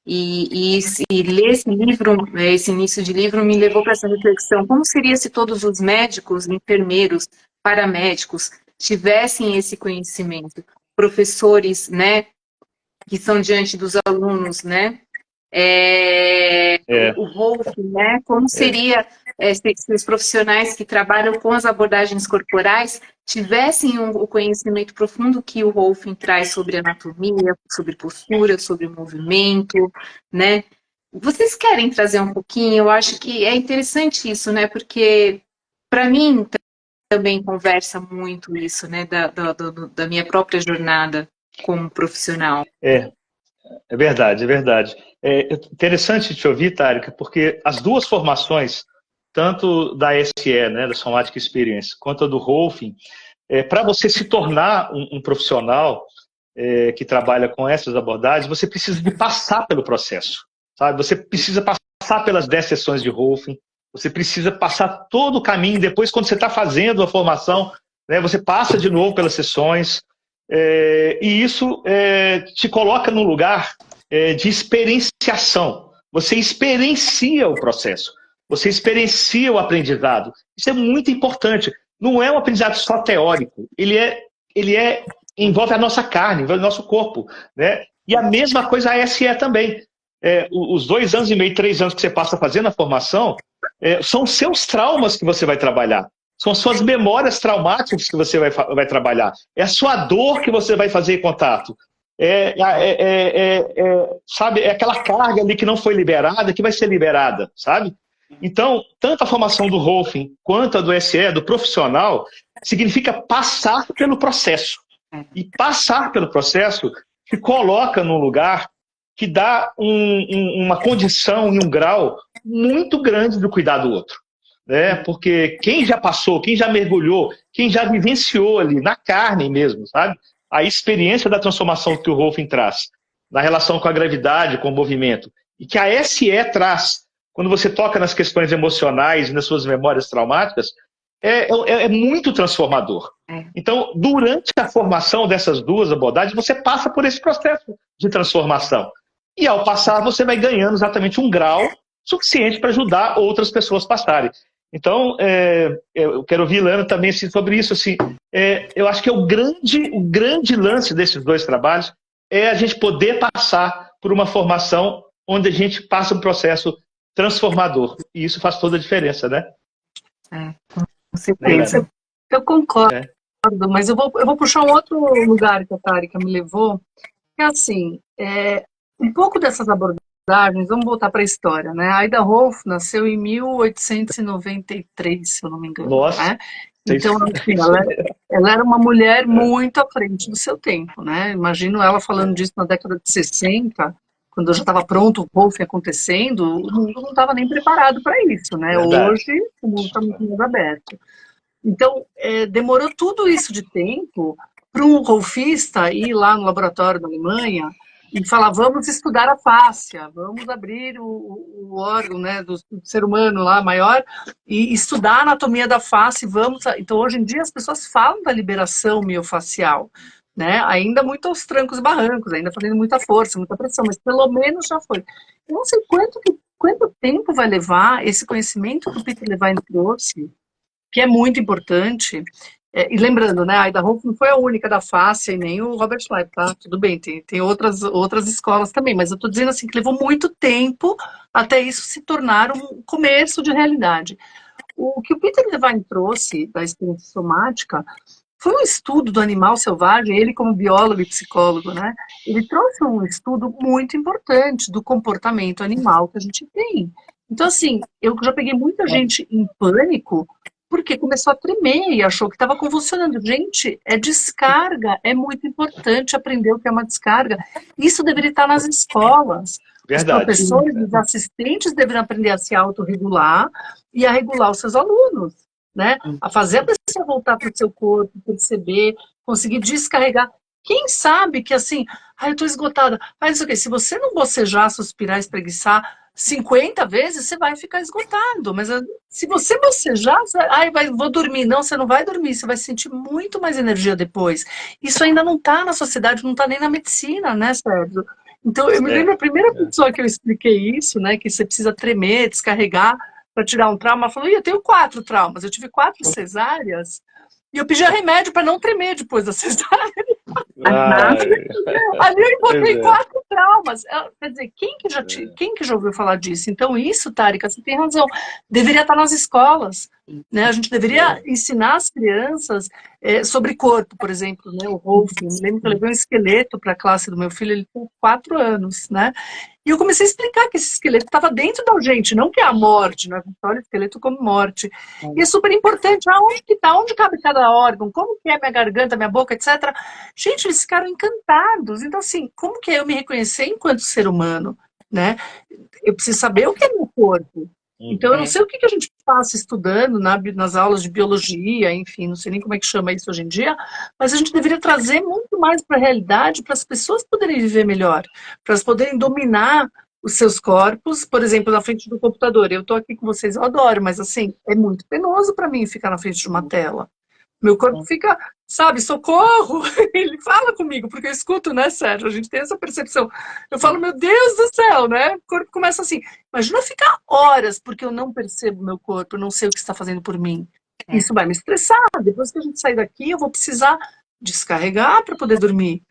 E ler esse livro, esse início de livro, me levou para essa reflexão. Como seria se todos os médicos, enfermeiros, paramédicos tivessem esse conhecimento? Professores, né, que são diante dos alunos, né? O Rolf, né? Como seria se os profissionais que trabalham com as abordagens corporais tivessem o conhecimento profundo que o Rolf traz sobre anatomia, sobre postura, sobre movimento, né? Vocês querem trazer um pouquinho? Eu acho que é interessante isso, né? Porque, para mim, também conversa muito isso, né? Da minha própria jornada como profissional. É verdade, é verdade. É interessante te ouvir, Tânica, porque as duas formações, tanto da SE, né, da Somatic Experience, quanto a do Rolfing, para você se tornar um profissional que trabalha com essas abordagens, você precisa de passar pelo processo, sabe? Você precisa passar pelas 10 sessões de Rolfing, você precisa passar todo o caminho. Depois, quando você está fazendo a formação, né, você passa de novo pelas sessões, e isso te coloca num lugar de experienciação. Você experiencia o processo, você experiencia o aprendizado. Isso é muito importante. Não é um aprendizado só teórico, ele envolve a nossa carne, envolve o nosso corpo, né? E a mesma coisa a SE também. Os 2 anos e meio, 3 anos que você passa fazendo a formação, são os seus traumas que você vai trabalhar. São suas memórias traumáticas que você vai trabalhar. É a sua dor que você vai fazer contato. Sabe, é aquela carga ali que não foi liberada, que vai ser liberada, sabe? Então, tanto a formação do Rolfing quanto a do SE, do profissional, significa passar pelo processo. E passar pelo processo te coloca num lugar que dá uma condição e um grau muito grande do cuidar do outro. Né? Porque quem já passou, quem já mergulhou, quem já vivenciou ali na carne mesmo, sabe? A experiência da transformação que o Rolfing traz na relação com a gravidade, com o movimento, e que a SE traz quando você toca nas questões emocionais e nas suas memórias traumáticas, é muito transformador. Então, durante a formação dessas duas abordagens, você passa por esse processo de transformação. E ao passar, você vai ganhando exatamente um grau suficiente para ajudar outras pessoas a passarem. Então, eu quero ouvir Ilana também assim, sobre isso. Assim, eu acho que o grande lance desses dois trabalhos é a gente poder passar por uma formação onde a gente passa um processo transformador. E isso faz toda a diferença, né? Com certeza. Eu concordo, mas eu vou puxar um outro lugar que a Tárika me levou, que é assim, um pouco dessas abordagens, vamos voltar para a história, né? A Ida Rolf nasceu em 1893, se eu não me engano. Nossa! Né? Então, assim, ela era uma mulher muito à frente do seu tempo, né? Imagino ela falando disso na década de 60, quando já estava pronto o Rolf acontecendo, o mundo não estava nem preparado para isso, né? Verdade. Hoje, o mundo está muito mais aberto. Então, demorou tudo isso de tempo para um rolfista ir lá no laboratório da Alemanha e falar, vamos estudar a fáscia, vamos abrir o órgão, né, do ser humano lá maior e estudar a anatomia da face. Então, hoje em dia, as pessoas falam da liberação miofacial, né, ainda muito aos trancos e barrancos, ainda fazendo muita força, muita pressão, mas pelo menos já foi. Eu não sei quanto tempo vai levar esse conhecimento que o Peter Levine trouxe, que é muito importante. E lembrando, né, a Ida Rolf não foi a única da face e nem o Robert Schleip, tá? Tudo bem, tem outras escolas também, mas eu tô dizendo assim que levou muito tempo até isso se tornar um começo de realidade. O que o Peter Levine trouxe da experiência somática foi um estudo do animal selvagem, ele como biólogo e psicólogo, né? Ele trouxe um estudo muito importante do comportamento animal que a gente tem. Então, assim, eu já peguei muita gente em pânico porque começou a tremer e achou que estava convulsionando. Gente, descarga, é muito importante aprender o que é uma descarga. Isso deveria estar nas escolas. Verdade. Os professores, os assistentes deveriam aprender a se autorregular e a regular os seus alunos, né? A fazer a pessoa voltar para o seu corpo, perceber, conseguir descarregar. Quem sabe que assim, eu estou esgotada. Mas isso aqui, se você não bocejar, suspirar, espreguiçar 50 vezes, você vai ficar esgotado. Mas se você bocejar, vou dormir. Não, você não vai dormir, você vai sentir muito mais energia depois. Isso ainda não está na sociedade, não está nem na medicina, né, Sérgio? Então, eu me lembro a primeira pessoa que eu expliquei isso, né, que você precisa tremer, descarregar para tirar um trauma, ela falou, eu tenho 4 traumas, eu tive 4 cesáreas, e eu pedi remédio para não tremer depois da cesárea. Ali eu botei 4 traumas. Quer dizer, quem que já ouviu falar disso? Então isso, Tárika, você tem razão. Deveria estar nas escolas, né? A gente deveria ensinar as crianças sobre corpo, por exemplo, né? O Rolf, eu me lembro que eu levei um esqueleto para a classe do meu filho, ele tem 4 anos, né? E eu comecei a explicar que esse esqueleto estava dentro da gente, não que é a morte, né? Olha o esqueleto como morte. E é super importante, onde que está, onde cabe cada órgão, como que é minha garganta, minha boca, etc. Gente, eles ficaram encantados. Então, assim, como que é eu me reconhecer enquanto ser humano, né? Eu preciso saber o que é meu corpo. Então, eu não sei o que a gente passa estudando nas aulas de biologia, enfim, não sei nem como é que chama isso hoje em dia, mas a gente deveria trazer muito mais para a realidade, para as pessoas poderem viver melhor, para elas poderem dominar os seus corpos, por exemplo, na frente do computador. Eu estou aqui com vocês, eu adoro, mas assim, é muito penoso para mim ficar na frente de uma tela. Meu corpo fica, sabe, socorro! Ele fala comigo, porque eu escuto, né, Sérgio? A gente tem essa percepção. Eu falo, meu Deus do céu, né? O corpo começa assim. Imagina ficar horas porque eu não percebo meu corpo, eu não sei o que está fazendo por mim. Isso vai me estressar. Depois que a gente sair daqui, eu vou precisar descarregar para poder dormir.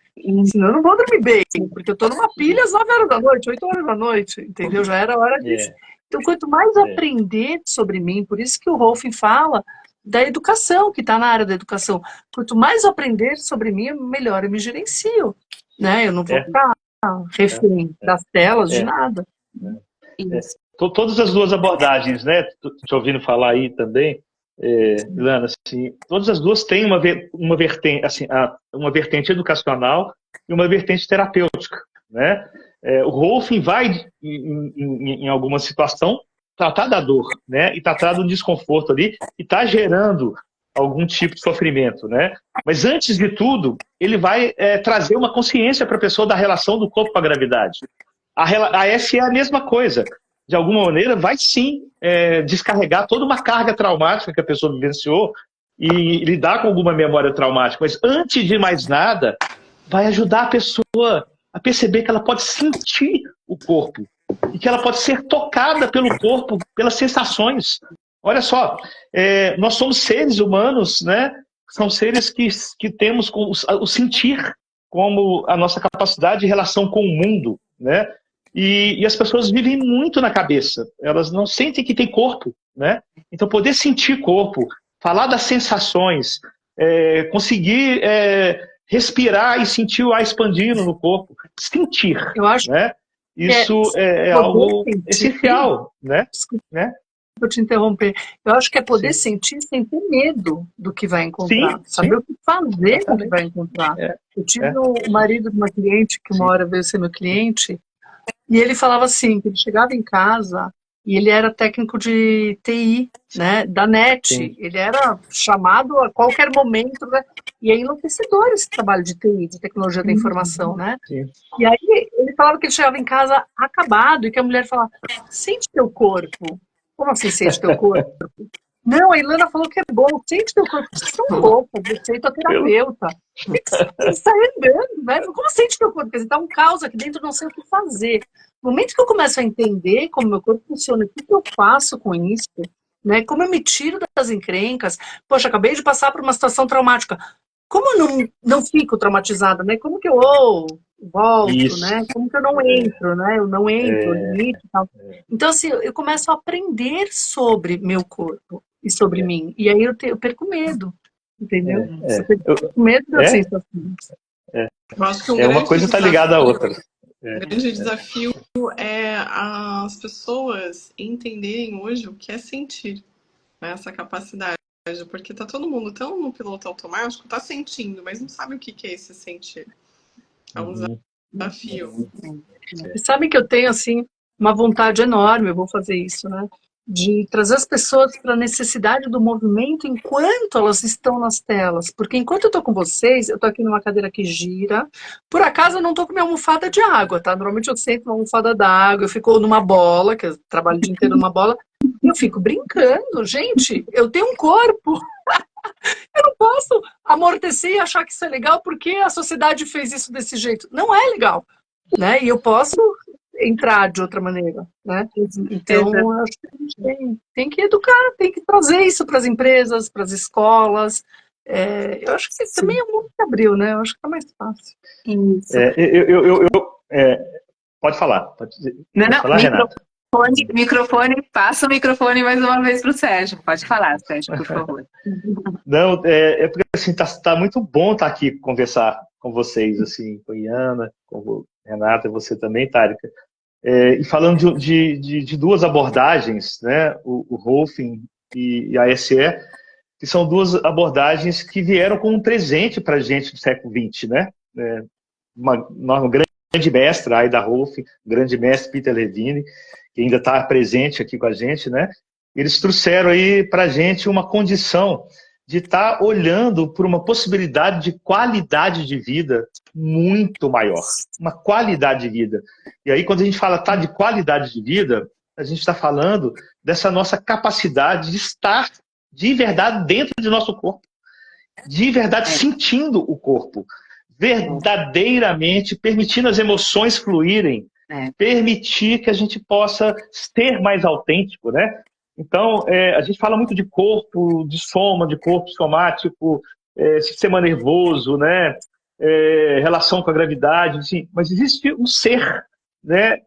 Senão eu não vou dormir bem, porque eu estou numa pilha às 9 horas da noite, 8 horas da noite, entendeu? Já era hora disso. Então, quanto mais aprender sobre mim, por isso que o Rolf fala da educação, que está na área da educação. Quanto mais eu aprender sobre mim, melhor eu me gerencio, né? Eu não vou ficar refém das telas, de nada. Todas as duas abordagens, né? Te ouvindo falar aí também, Ilana, assim, todas as duas têm uma vertente, assim, uma vertente educacional e uma vertente terapêutica, né? O Rolf vai, em alguma situação, tratar da dor, né? E tratar do desconforto ali, e está gerando algum tipo de sofrimento, né? Mas antes de tudo, ele vai trazer uma consciência para a pessoa da relação do corpo com a gravidade. A SE é a mesma coisa. De alguma maneira, vai sim descarregar toda uma carga traumática que a pessoa vivenciou e lidar com alguma memória traumática, mas antes de mais nada, vai ajudar a pessoa a perceber que ela pode sentir o corpo e que ela pode ser tocada pelo corpo, pelas sensações. Olha só, nós somos seres humanos, né? São seres que temos o sentir como a nossa capacidade de relação com o mundo, né? E as pessoas vivem muito na cabeça, elas não sentem que tem corpo, né? Então, poder sentir corpo, falar das sensações, conseguir respirar e sentir o ar expandindo no corpo, sentir, Eu acho né? que Isso é algo essencial, né? Vou te interromper. Eu acho que é poder Sim. sentir sem ter medo do que vai encontrar. Sim, Saber sim. o que fazer com o que vai encontrar. Eu tive o marido de uma cliente que uma hora veio ser meu cliente, e ele falava assim, que ele chegava em casa e ele era técnico de TI, né, da NET. Sim. Ele era chamado a qualquer momento, né? E é enlouquecedor esse trabalho de TI, de tecnologia da informação, né? Sim. E aí ele falava que ele chegava em casa acabado e que a mulher falava, sente teu corpo. Como assim sente teu corpo? Não, a Ilana falou que é bom, sente teu corpo. Vocês são loucos, você e tua terapeuta. Você está andando, né? Como sente teu corpo? Quer dizer, tá um caos aqui dentro, não sei o que fazer. No momento que eu começo a entender como meu corpo funciona, o que eu faço com isso, né? Como eu me tiro das encrencas. Poxa, acabei de passar por uma situação traumática. Como eu não fico traumatizada, né? Como que eu volto, Isso. né? Como que eu não entro, né? Eu não entro, limite e tal. Então, assim, eu começo a aprender sobre meu corpo e sobre mim. E aí eu perco medo, entendeu? Eu perco medo das sensações. Eu acho que uma coisa está ligada à outra. O grande desafio é as pessoas entenderem hoje o que é sentir, né? Essa capacidade. Porque tá todo mundo tão no piloto automático, tá sentindo, mas não sabe o que é esse sentir. É um desafio. E sabem que eu tenho, assim, uma vontade enorme, eu vou fazer isso, né? De trazer as pessoas para a necessidade do movimento enquanto elas estão nas telas. Porque enquanto eu estou com vocês, eu estou aqui numa cadeira que gira. Por acaso eu não estou com minha almofada de água, tá? Normalmente eu sento numa almofada d'água, eu fico numa bola, que eu trabalho o dia inteiro numa bola, e eu fico brincando. Gente, eu tenho um corpo. Eu não posso amortecer e achar que isso é legal porque a sociedade fez isso desse jeito. Não é legal, né? E eu posso entrar de outra maneira, né? Então, eu acho que a gente tem que educar, tem que trazer isso para as empresas, para as escolas. Eu acho que também é o mundo que abriu, né? Eu acho que tá mais fácil. Isso. Pode falar. Pode Não, falar, Renata. Passa o microfone mais uma vez para o Sérgio. Pode falar, Sérgio, por favor. Não, porque assim, tá muito bom estar aqui conversar com vocês, assim, com a Iana, com a Renata e você também, Tárika. E falando de duas abordagens, né, o Rolfing e a SE, que são duas abordagens que vieram como um presente para a gente do século XX, né? Um grande mestre, Aida Rolfing, um grande mestre Peter Levine, que ainda está presente aqui com a gente, né? Eles trouxeram aí para a gente uma condição de estar olhando por uma possibilidade de qualidade de vida muito maior. Uma qualidade de vida. E aí, quando a gente fala de qualidade de vida, a gente está falando dessa nossa capacidade de estar de verdade dentro de nosso corpo. De verdade sentindo o corpo. Verdadeiramente permitindo as emoções fluírem. Permitir que a gente possa ser mais autêntico, né? Então, a gente fala muito de corpo, de soma, de corpo somático, sistema nervoso, né? Relação com a gravidade, assim, mas existe um ser, né?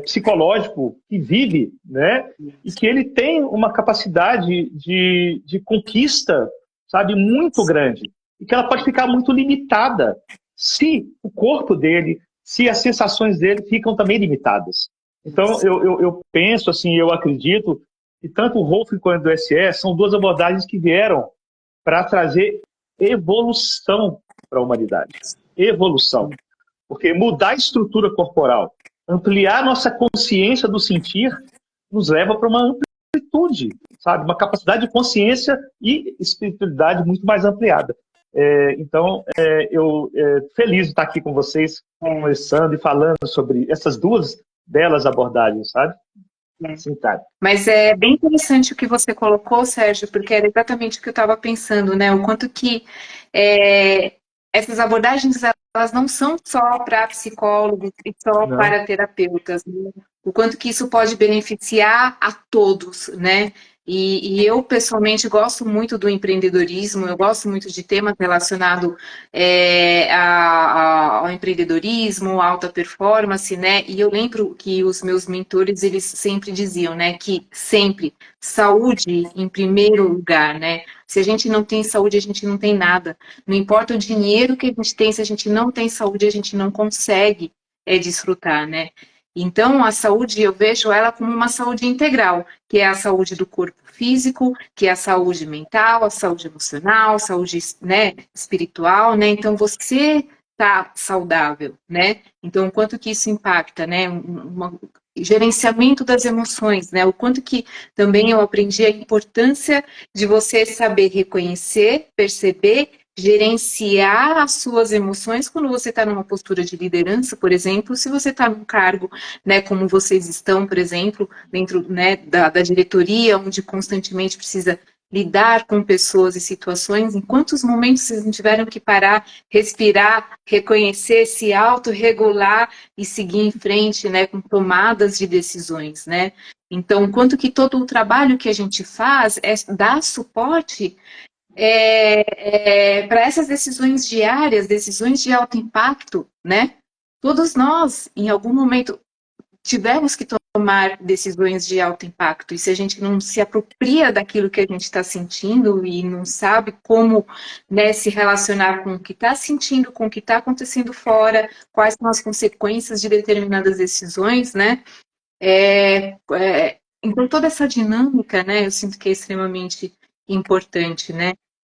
Psicológico que vive, né? E que ele tem uma capacidade de conquista, sabe, muito grande, e que ela pode ficar muito limitada se o corpo dele, se as sensações dele ficam também limitadas. Então, eu penso, assim, eu acredito que tanto o Rolfing quanto o SE são duas abordagens que vieram para trazer evolução para a humanidade. Evolução. Porque mudar a estrutura corporal, ampliar nossa consciência do sentir, nos leva para uma amplitude, sabe? Uma capacidade de consciência e espiritualidade muito mais ampliada. Então, eu feliz de estar aqui com vocês, conversando e falando sobre essas duas belas abordagens, sabe? Sim, tá. Mas é bem interessante o que você colocou, Sérgio, porque era exatamente o que eu estava pensando, né? O quanto que essas abordagens elas não são só para psicólogos e só Não. para terapeutas, né? O quanto que isso pode beneficiar a todos, né? E eu, pessoalmente, gosto muito do empreendedorismo, eu gosto muito de temas relacionados ao empreendedorismo, alta performance, né? E eu lembro que os meus mentores, eles sempre diziam, né, que sempre saúde em primeiro lugar, né? Se a gente não tem saúde, a gente não tem nada. Não importa o dinheiro que a gente tem, se a gente não tem saúde, a gente não consegue desfrutar, né? Então, a saúde, eu vejo ela como uma saúde integral, que é a saúde do corpo físico, que é a saúde mental, a saúde emocional, saúde, né, espiritual, né? Então, você tá saudável, né? Então, o quanto que isso impacta, né? Gerenciamento das emoções, né? O quanto que também eu aprendi a importância de você saber reconhecer, perceber, gerenciar as suas emoções quando você está numa postura de liderança, por exemplo, se você está num cargo, né, como vocês estão, por exemplo, dentro, né, da diretoria, onde constantemente precisa lidar com pessoas e situações, em quantos momentos vocês não tiveram que parar, respirar, reconhecer, se autorregular e seguir em frente, né, com tomadas de decisões, né? Então, quanto que todo o trabalho que a gente faz é dar suporte para essas decisões diárias, decisões de alto impacto, né? Todos nós, em algum momento, tivemos que tomar decisões de alto impacto, e se a gente não se apropria daquilo que a gente está sentindo e não sabe como, né, se relacionar com o que está sentindo, com o que está acontecendo fora, quais são as consequências de determinadas decisões, né? Então, toda essa dinâmica, né, eu sinto que é extremamente importante, né?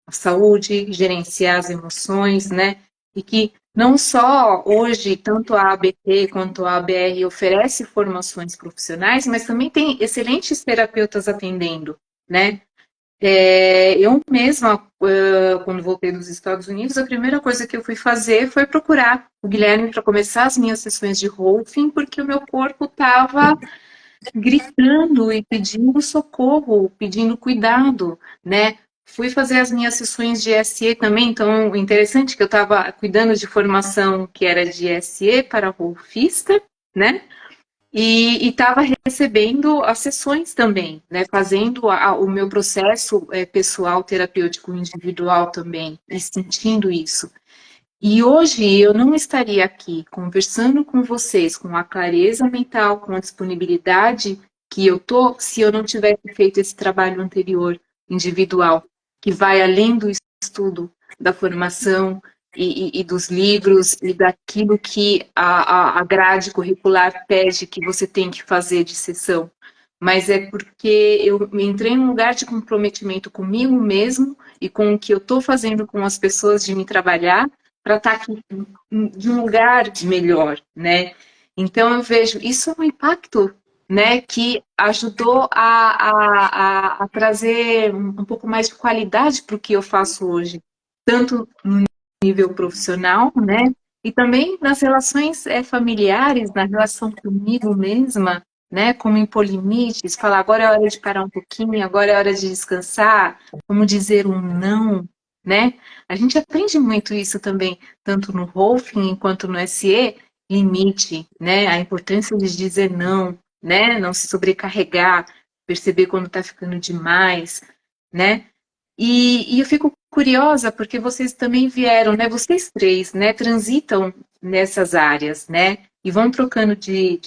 A saúde, gerenciar as emoções, né? E que não só hoje, tanto a ABT quanto a ABR oferece formações profissionais, mas também tem excelentes terapeutas atendendo, né? Eu mesma, quando voltei dos Estados Unidos, a primeira coisa que eu fui fazer foi procurar o Guilherme para começar as minhas sessões de Rolfing, porque o meu corpo estava gritando e pedindo socorro, pedindo cuidado, né? Fui fazer as minhas sessões de SE também, então interessante que eu estava cuidando de formação que era de SE para golfista, né? E estava recebendo as sessões também, né? Fazendo o meu processo pessoal, terapêutico, individual também, e sentindo isso. E hoje eu não estaria aqui conversando com vocês com a clareza mental, com a disponibilidade que eu tô, se eu não tivesse feito esse trabalho anterior, individual, que vai além do estudo, da formação e dos livros e daquilo que a grade curricular pede que você tem que fazer de sessão. Mas é porque eu entrei num lugar de comprometimento comigo mesmo e com o que eu estou fazendo com as pessoas de me trabalhar, para estar aqui de um lugar melhor, né? Então eu vejo isso é um impacto, né, que ajudou a trazer um pouco mais de qualidade para o que eu faço hoje, tanto no nível profissional, né, e também nas relações familiares, na relação comigo mesma, né, como impor limites, falar agora é hora de parar um pouquinho, agora é hora de descansar, como dizer um não, né? A gente aprende muito isso também, tanto no Rolfing quanto no SE, limite, né? A importância de dizer não, né? Não se sobrecarregar, perceber quando está ficando demais, né? E eu fico curiosa porque vocês também vieram, né? Vocês três, né? Transitam nessas áreas, né? E vão trocando de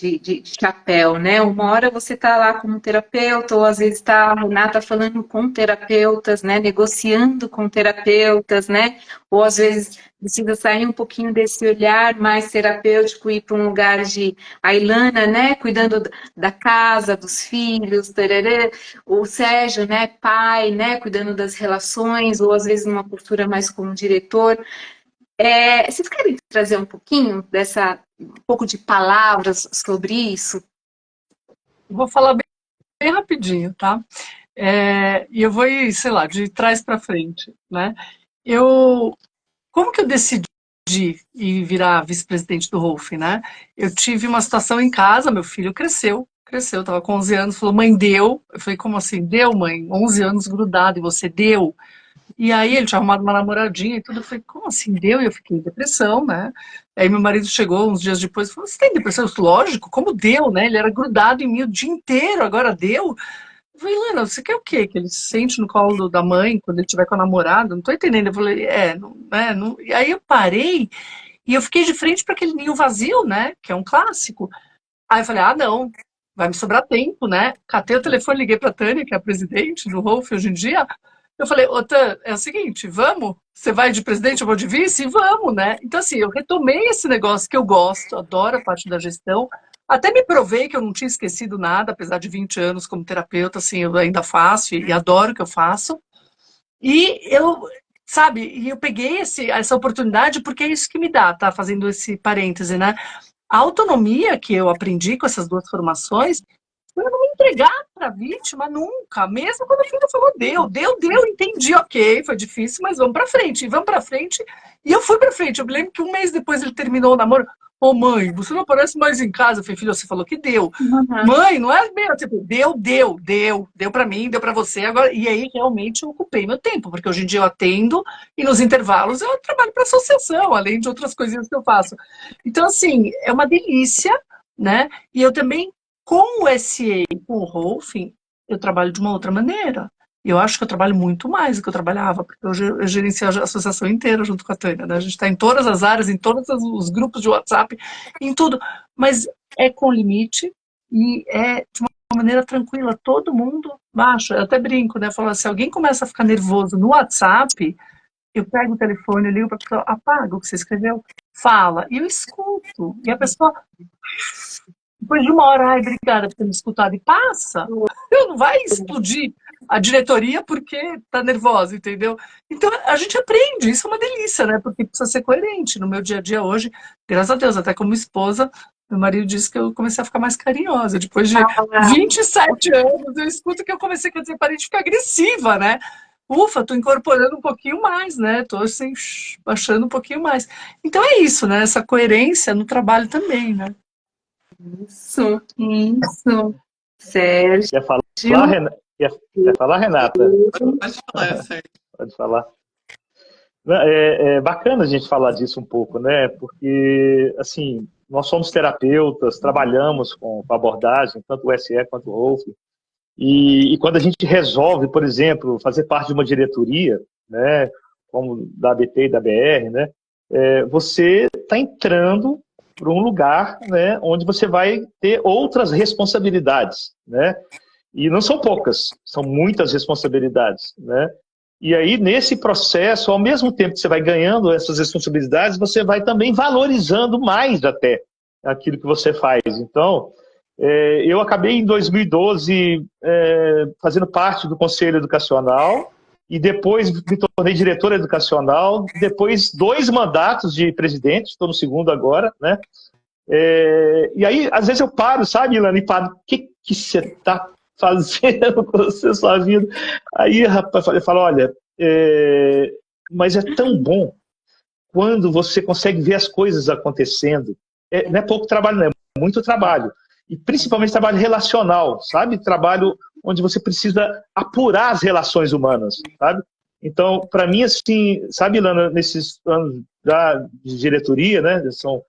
chapéu, né? Uma hora você está lá como terapeuta, ou às vezes está a Renata falando com terapeutas, né? Negociando com terapeutas, né? Ou às vezes precisa sair um pouquinho desse olhar mais terapêutico e ir para um lugar de a Ilana, né? Cuidando da casa, dos filhos, tarará. O Sérgio, né, pai, né, cuidando das relações, ou às vezes numa postura mais como diretor. Vocês querem trazer um pouquinho um pouco de palavras sobre isso? Vou falar bem rapidinho, tá? E eu vou ir, sei lá, de trás para frente, né? Como que eu decidi ir virar vice-presidente do Rolf, né? Eu tive uma situação em casa, meu filho cresceu, cresceu, tava com 11 anos, falou, mãe, deu. Eu falei, como assim? Deu, mãe? 11 anos grudado e você deu? E aí ele tinha arrumado uma namoradinha e tudo. Eu falei, como assim deu? E eu fiquei em depressão, né? Aí meu marido chegou uns dias depois e falou, você tem depressão? Eu falei, lógico, como deu, né? Ele era grudado em mim o dia inteiro, agora deu? Eu falei, Lana, você quer o quê? Que ele se sente no colo da mãe quando ele estiver com a namorada? Não tô entendendo. Eu falei, não, né? Não. E aí eu parei e eu fiquei de frente para aquele ninho vazio, né? Que é um clássico. Aí eu falei, não, vai me sobrar tempo, né? Catei o telefone, liguei pra Tânia, que é a presidente do Rolf hoje em dia. Eu falei, ô Tânia, é o seguinte, vamos? Você vai de presidente, eu vou de vice? Vamos, né? Então, assim, eu retomei esse negócio que eu gosto, adoro a parte da gestão. Até me provei que eu não tinha esquecido nada, apesar de 20 anos como terapeuta, assim, eu ainda faço e adoro o que eu faço. E eu, sabe, e eu peguei essa oportunidade porque é isso que me dá, tá? Fazendo esse parêntese, né? A autonomia que eu aprendi com essas duas formações, eu não me entregar para a vítima nunca, mesmo quando o filho falou, deu, entendi, ok, foi difícil, mas vamos para frente, e eu fui para frente. Eu me lembro que um mês depois ele terminou o namoro, mãe, você não aparece mais em casa. Eu falei, filho, você falou que deu. Mãe, não é meu, tipo, deu para mim, deu para você, agora. E aí realmente eu ocupei meu tempo, porque hoje em dia eu atendo e nos intervalos eu trabalho para associação, além de outras coisinhas que eu faço. Então, assim, é uma delícia, né? E eu também, com o SA, com o Rolfing, eu trabalho de uma outra maneira. Eu acho que eu trabalho muito mais do que eu trabalhava, porque hoje eu gerencio a associação inteira junto com a Tânia, né? A gente está em todas as áreas, em todos os grupos de WhatsApp, em tudo. Mas é com limite e é de uma maneira tranquila. Todo mundo baixa. Eu até brinco, né? Falo, se alguém começa a ficar nervoso no WhatsApp, eu pego o telefone, eu ligo para a pessoa, apaga o que você escreveu, fala, e eu escuto. E a pessoa, depois de uma hora, ai, obrigada por ter me escutado, e passa. Não vai explodir a diretoria porque tá nervosa, entendeu? Então a gente aprende, isso é uma delícia, né? Porque precisa ser coerente. No meu dia a dia hoje, graças a Deus, até como esposa, meu marido disse que eu comecei a ficar mais carinhosa. Depois de 27 anos, eu escuto que eu comecei a parei de ficar agressiva, né? Ufa, tô incorporando um pouquinho mais, né? Tô assim, baixando um pouquinho mais. Então é isso, né? Essa coerência no trabalho também, né? Isso. Sérgio. Quer falar, quer falar, Renata? Pode falar, Sérgio. Pode falar. É bacana a gente falar disso um pouco, né? Porque, assim, nós somos terapeutas, trabalhamos com abordagem, tanto o SE quanto o Rolf. E quando a gente resolve, por exemplo, fazer parte de uma diretoria, né, como da ABT e da BR, né, você está entrando para um lugar, né, onde você vai ter outras responsabilidades, né, e não são poucas, são muitas responsabilidades, né, e aí nesse processo, ao mesmo tempo que você vai ganhando essas responsabilidades, você vai também valorizando mais até aquilo que você faz. Então, eu acabei em 2012 fazendo parte do Conselho Educacional e depois me tornei diretor educacional, depois 2 mandatos de presidente, estou no segundo agora, né? E aí, às vezes eu paro, sabe, Ilana, e paro, o que você está fazendo com a sua vida? Aí, rapaz, eu falo, olha, mas é tão bom quando você consegue ver as coisas acontecendo. Não é pouco trabalho, não, é muito trabalho. E principalmente trabalho relacional, sabe? Trabalho onde você precisa apurar as relações humanas, sabe? Então, para mim, assim, sabe, Ilana, nesses anos já de diretoria, né? São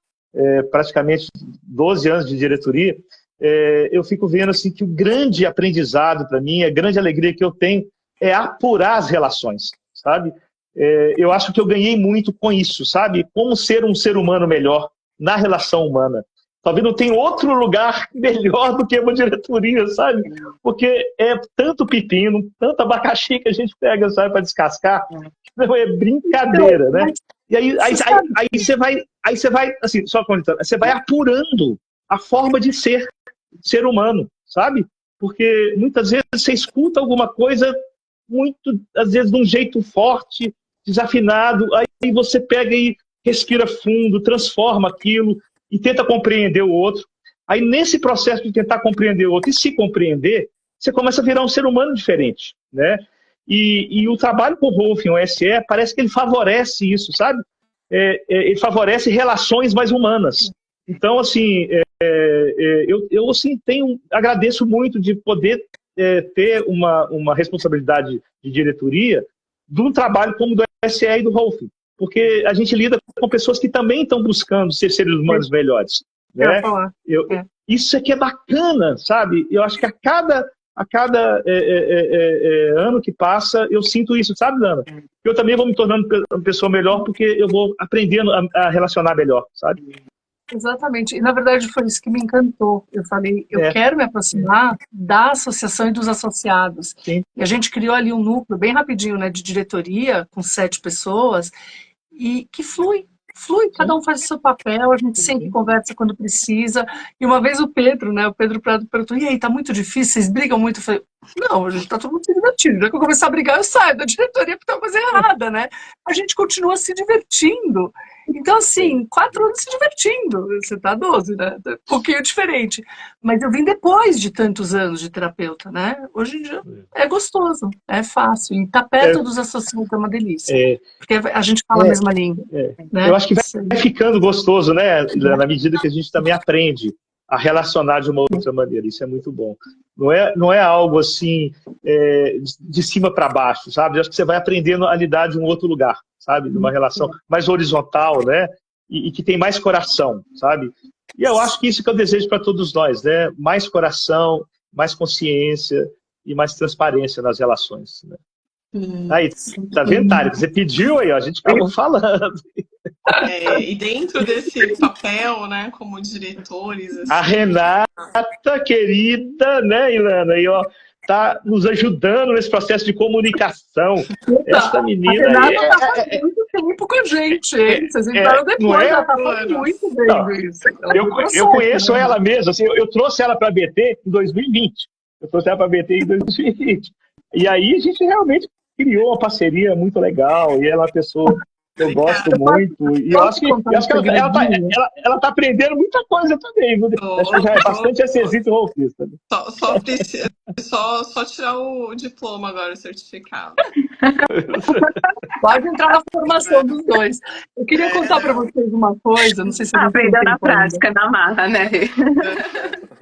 praticamente 12 anos de diretoria, eu fico vendo assim que o grande aprendizado para mim, a grande alegria que eu tenho é apurar as relações, sabe? Eu acho que eu ganhei muito com isso, sabe? Como ser um ser humano melhor na relação humana. Talvez não tenha outro lugar melhor do que uma diretoria, sabe? Porque é tanto pepino, tanto abacaxi que a gente pega, sabe, para descascar. Não é brincadeira, né? E aí você vai, assim, só comentando, você vai apurando a forma de ser humano, sabe? Porque muitas vezes você escuta alguma coisa muito, às vezes, de um jeito forte, desafinado, aí você pega e respira fundo, transforma aquilo e tenta compreender o outro. Aí, nesse processo de tentar compreender o outro e se compreender, você começa a virar um ser humano diferente, né? E o trabalho com o Rolfing, o SE, parece que ele favorece isso, sabe? Ele favorece relações mais humanas. Então, assim, eu assim, agradeço muito de poder ter uma responsabilidade de diretoria de um trabalho como o do SE e do Rolfing, porque a gente lida com pessoas que também estão buscando ser seres humanos melhores, né? Isso aqui é bacana, sabe? Eu acho que a cada ano que passa, eu sinto isso, sabe, Dana? Eu também vou me tornando uma pessoa melhor porque eu vou aprendendo a relacionar melhor, sabe? Exatamente. E, na verdade, foi isso que me encantou. Eu falei, eu quero me aproximar da associação e dos associados. Sim. E a gente criou ali um núcleo bem rapidinho, né, de diretoria, com 7 pessoas, e que flui, cada um faz o seu papel, a gente sempre conversa quando precisa. E uma vez o Pedro Prado perguntou, e aí, tá muito difícil, vocês brigam muito? Eu falei, não, a gente tá todo mundo se divertindo. Já que eu começar a brigar, eu saio da diretoria porque tá fazendo errada, né? A gente continua se divertindo. Então, assim, 4 anos se divertindo. Você tá 12, né? Um pouquinho diferente. Mas eu vim depois de tantos anos de terapeuta, né? Hoje em dia é gostoso, é fácil. E tá perto dos associados é uma delícia. Porque a gente fala a mesma língua. Né? Eu acho que vai ficando gostoso, né? Na medida que a gente também aprende a relacionar de uma outra maneira. Isso é muito bom. Não é algo assim de cima para baixo, sabe? Eu acho que você vai aprendendo a lidar de um outro lugar, sabe? De uma relação mais horizontal, né? E que tem mais coração, sabe? E eu acho que isso que eu desejo para todos nós, né? Mais coração, mais consciência e mais transparência nas relações, né? Aí, tá vendo, Tari? Você pediu aí, ó, a gente acabou falando. E dentro desse papel, né, como diretores... Assim, a Renata, querida, né, Ilana, aí, ó, tá nos ajudando nesse processo de comunicação. Essa menina a aí... Renata tá faz muito tempo com a gente, hein? Vocês entraram depois, ela tá fazendo muito bem isso. Eu conheço ela mesmo, assim, eu trouxe ela para a BT em 2020. Eu trouxe ela para a BT em 2020. E aí a gente realmente criou uma parceria muito legal, e ela é uma pessoa que eu gosto muito, e eu acho que ela tá aprendendo muita coisa também, viu? Acho que já é bastante acesito rolfista. Só tirar o diploma agora, o certificado. Pode entrar na formação dos dois. Eu queria contar para vocês uma coisa, não sei se aprender na prática, na marra, né?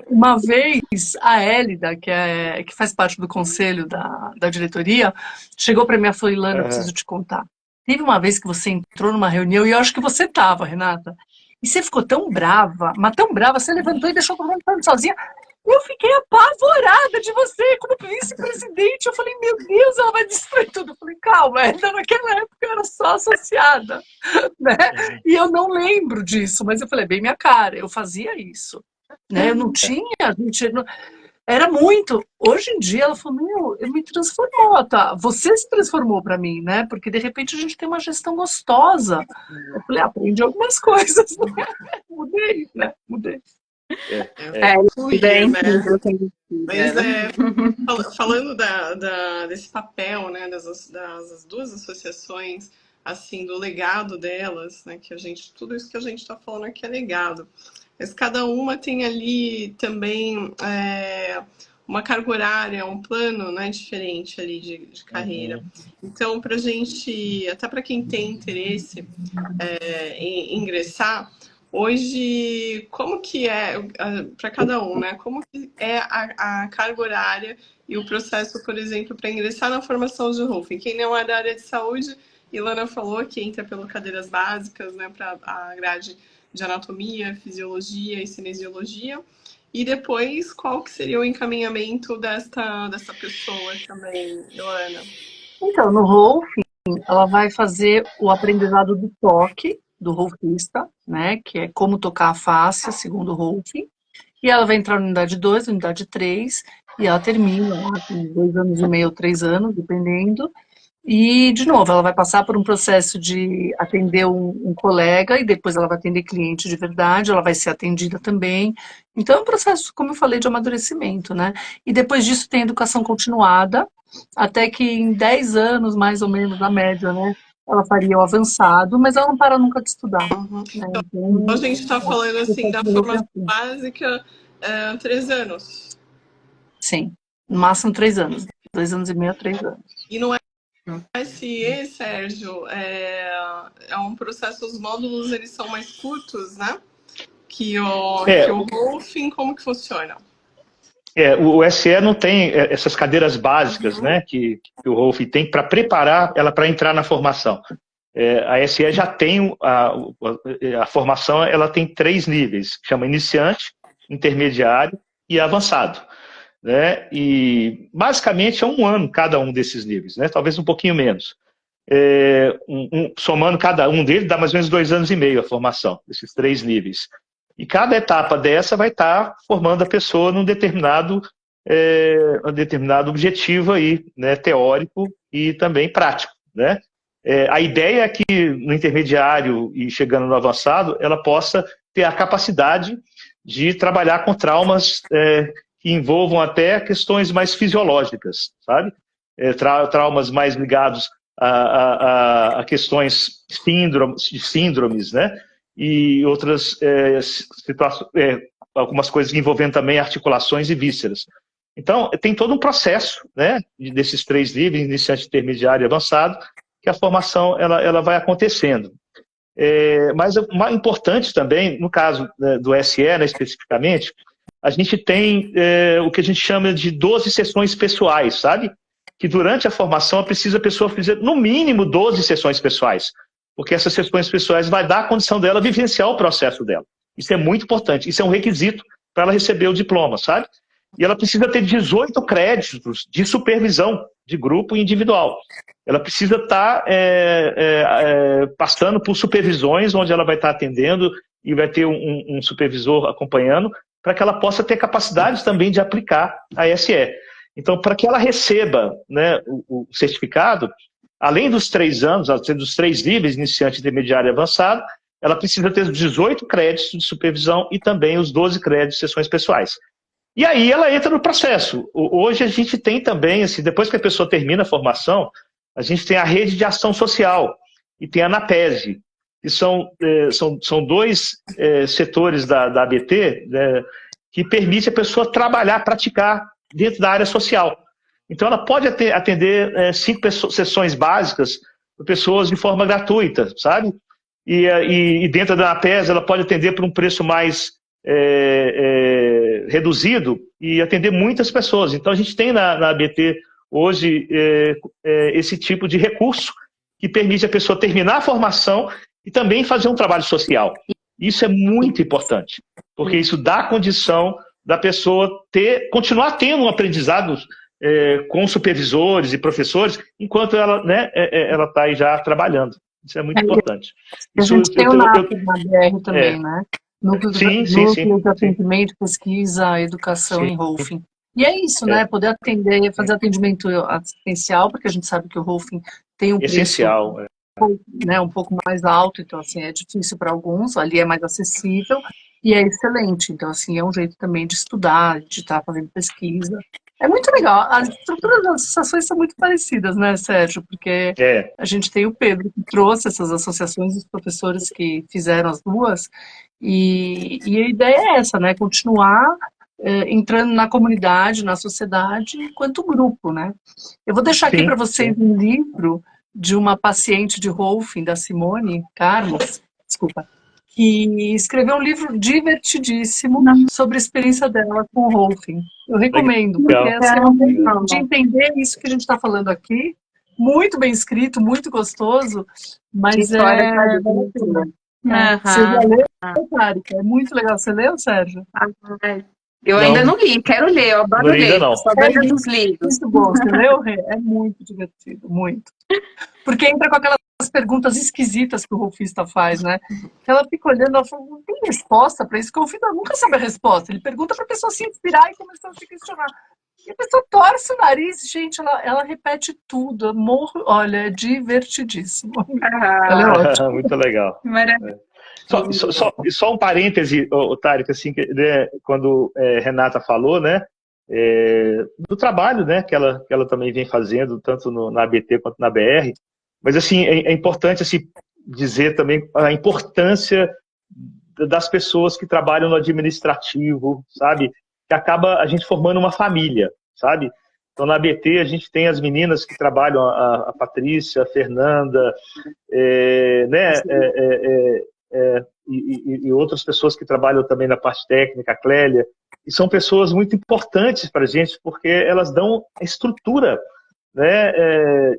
Uma vez, a Hélida, que faz parte do conselho da diretoria, chegou para mim e falou, Ilana, eu preciso te contar. Teve uma vez que você entrou numa reunião, e eu acho que você estava, Renata, e você ficou tão brava, mas tão brava, você levantou e deixou todo mundo falando sozinha. Eu fiquei apavorada de você como vice-presidente. Eu falei, meu Deus, ela vai destruir tudo. Eu falei, calma, ainda naquela época eu era só associada, né? E eu não lembro disso, mas eu falei, bem minha cara, eu fazia isso. Né? Eu não tinha, era muito. Hoje em dia ela falou, meu, eu me transformou, tá? Você se transformou para mim, né? Porque de repente a gente tem uma gestão gostosa. Eu falei, aprendi algumas coisas, né? Mudei, né? Mudei. Bem, né? Mas falando desse papel, né, das duas associações, assim, do legado delas, né, que tudo isso que a gente está falando aqui é legado. Mas cada uma tem ali também uma carga horária, um plano, né, diferente ali de carreira. Então, para a gente, até para quem tem interesse em ingressar, hoje, como que é, para cada um, né? Como que é a carga horária e o processo, por exemplo, para ingressar na formação de Rolfing? Quem não é da área de saúde, Ilana falou que entra pelo cadeiras básicas, né, para a grade de anatomia, fisiologia e cinesiologia. E depois, qual que seria o encaminhamento dessa pessoa também, Ilana? Então, no Rolfing, ela vai fazer o aprendizado do toque, do rolfista, né, que é como tocar a face, segundo o Rolfing, e ela vai entrar na unidade 2, unidade 3, e ela termina lá com 2 anos e meio, 3 anos, dependendo, e, de novo, ela vai passar por um processo de atender um colega, e depois ela vai atender cliente de verdade, ela vai ser atendida também, então é um processo, como eu falei, de amadurecimento, né, e depois disso tem educação continuada, até que em 10 anos, mais ou menos, na média, né, ela faria o avançado, mas ela não para nunca de estudar. Né? Então, a gente está falando assim da formação básica, 3 anos. Sim, no máximo 3 anos. 2 anos e meio a 3 anos. E não é SE, Sérgio, é um processo, os módulos eles são mais curtos, né? que o Rolfing, como que funciona? O SE não tem essas cadeiras básicas, né, que o Rolfing tem para preparar ela para entrar na formação. A SE já tem a formação, ela tem 3 níveis, que chama iniciante, intermediário e avançado, né? E basicamente é 1 ano cada um desses níveis, né? Talvez um pouquinho menos. Somando cada um deles, dá mais ou menos 2 anos e meio a formação, esses 3 níveis. E cada etapa dessa vai estar formando a pessoa num determinado objetivo aí, né? Teórico e também prático, né? A ideia é que no intermediário e chegando no avançado, ela possa ter a capacidade de trabalhar com traumas que envolvam até questões mais fisiológicas, sabe? Traumas mais ligados a questões síndromes, né? E outras situações, algumas coisas envolvendo também articulações e vísceras. Então, tem todo um processo, né, desses 3 níveis, iniciante, intermediário e avançado, que a formação ela vai acontecendo. Mas o mais importante também, no caso do SE, né, especificamente, a gente tem o que a gente chama de 12 sessões pessoais, sabe? Que durante a formação a pessoa fazer no mínimo 12 sessões pessoais, porque essas sessões pessoais vai dar a condição dela vivenciar o processo dela. Isso é muito importante, isso é um requisito para ela receber o diploma, sabe? E ela precisa ter 18 créditos de supervisão de grupo e individual. Ela precisa estar passando por supervisões onde ela vai estar atendendo e vai ter um supervisor acompanhando para que ela possa ter capacidade também de aplicar a SE. Então, para que ela receba, né, o certificado, além dos 3 anos, dos 3 níveis, iniciante, intermediário e avançado, ela precisa ter os 18 créditos de supervisão e também os 12 créditos de sessões pessoais. E aí ela entra no processo. Hoje a gente tem também, assim, depois que a pessoa termina a formação, a gente tem a rede de ação social e tem a ANAPESE, que são 2 setores da ABT, né, que permite a pessoa trabalhar, praticar dentro da área social. Então ela pode atender 5 sessões básicas para pessoas de forma gratuita, sabe? E dentro da ANAPESE ela pode atender por um preço mais reduzido e atender muitas pessoas. Então a gente tem na ABT hoje esse tipo de recurso que permite a pessoa terminar a formação e também fazer um trabalho social. Isso é muito importante, porque isso dá a condição da pessoa continuar tendo um aprendizado com supervisores e professores enquanto ela, né, ela está aí já trabalhando. Isso é muito importante. A gente tem o NAP na BR também, né? Núcleo de Atendimento, Pesquisa, Educação em Rolfing. E é isso, né? Poder atender, fazer atendimento assistencial, porque a gente sabe que o Rolfing tem um essencial, preço né, um pouco mais alto, então assim, é difícil para alguns, ali é mais acessível e é excelente. Então, assim, é um jeito também de estudar, de estar fazendo pesquisa. É muito legal. As estruturas das associações são muito parecidas, né, Sérgio? Porque a gente tem o Pedro que trouxe essas associações, os professores que fizeram as 2, e a ideia é essa, né? Continuar entrando na comunidade, na sociedade, enquanto grupo, né? Eu vou deixar aqui para vocês um livro de uma paciente de Rolfing, da Simone Carlos, desculpa, que escreveu um livro divertidíssimo sobre a experiência dela com o Rolfing. Eu recomendo, porque assim, é uma forma de entender isso que a gente está falando aqui, muito bem escrito, muito gostoso, mas você já leu, Tárika? É muito legal. Você leu, Sérgio? Eu ainda não li, quero ler, eu adoro ler. Só vejo dos livros. Muito bom, você leu, Rê? É muito divertido, muito. Porque entra com aquelas perguntas esquisitas que o rolfista faz, né? Ela fica olhando, ela fala, não tem resposta para isso, que o rolfista nunca sabe a resposta. Ele pergunta para a pessoa se inspirar e começar a se questionar. E a pessoa torce o nariz, gente, ela repete tudo. Olha, é divertidíssimo. Ela é ótima. Muito legal. Maravilha. Só um parêntese, Tárika, assim, né, quando Renata falou, né, do trabalho, né, que ela também vem fazendo, tanto na ABT quanto na BR, mas assim, é importante assim, dizer também a importância das pessoas que trabalham no administrativo, sabe, que acaba a gente formando uma família, sabe. Então, na ABT, a gente tem as meninas que trabalham, a Patrícia, a Fernanda, né, e outras pessoas que trabalham também na parte técnica, a Clélia, e são pessoas muito importantes para a gente, porque elas dão a estrutura, né,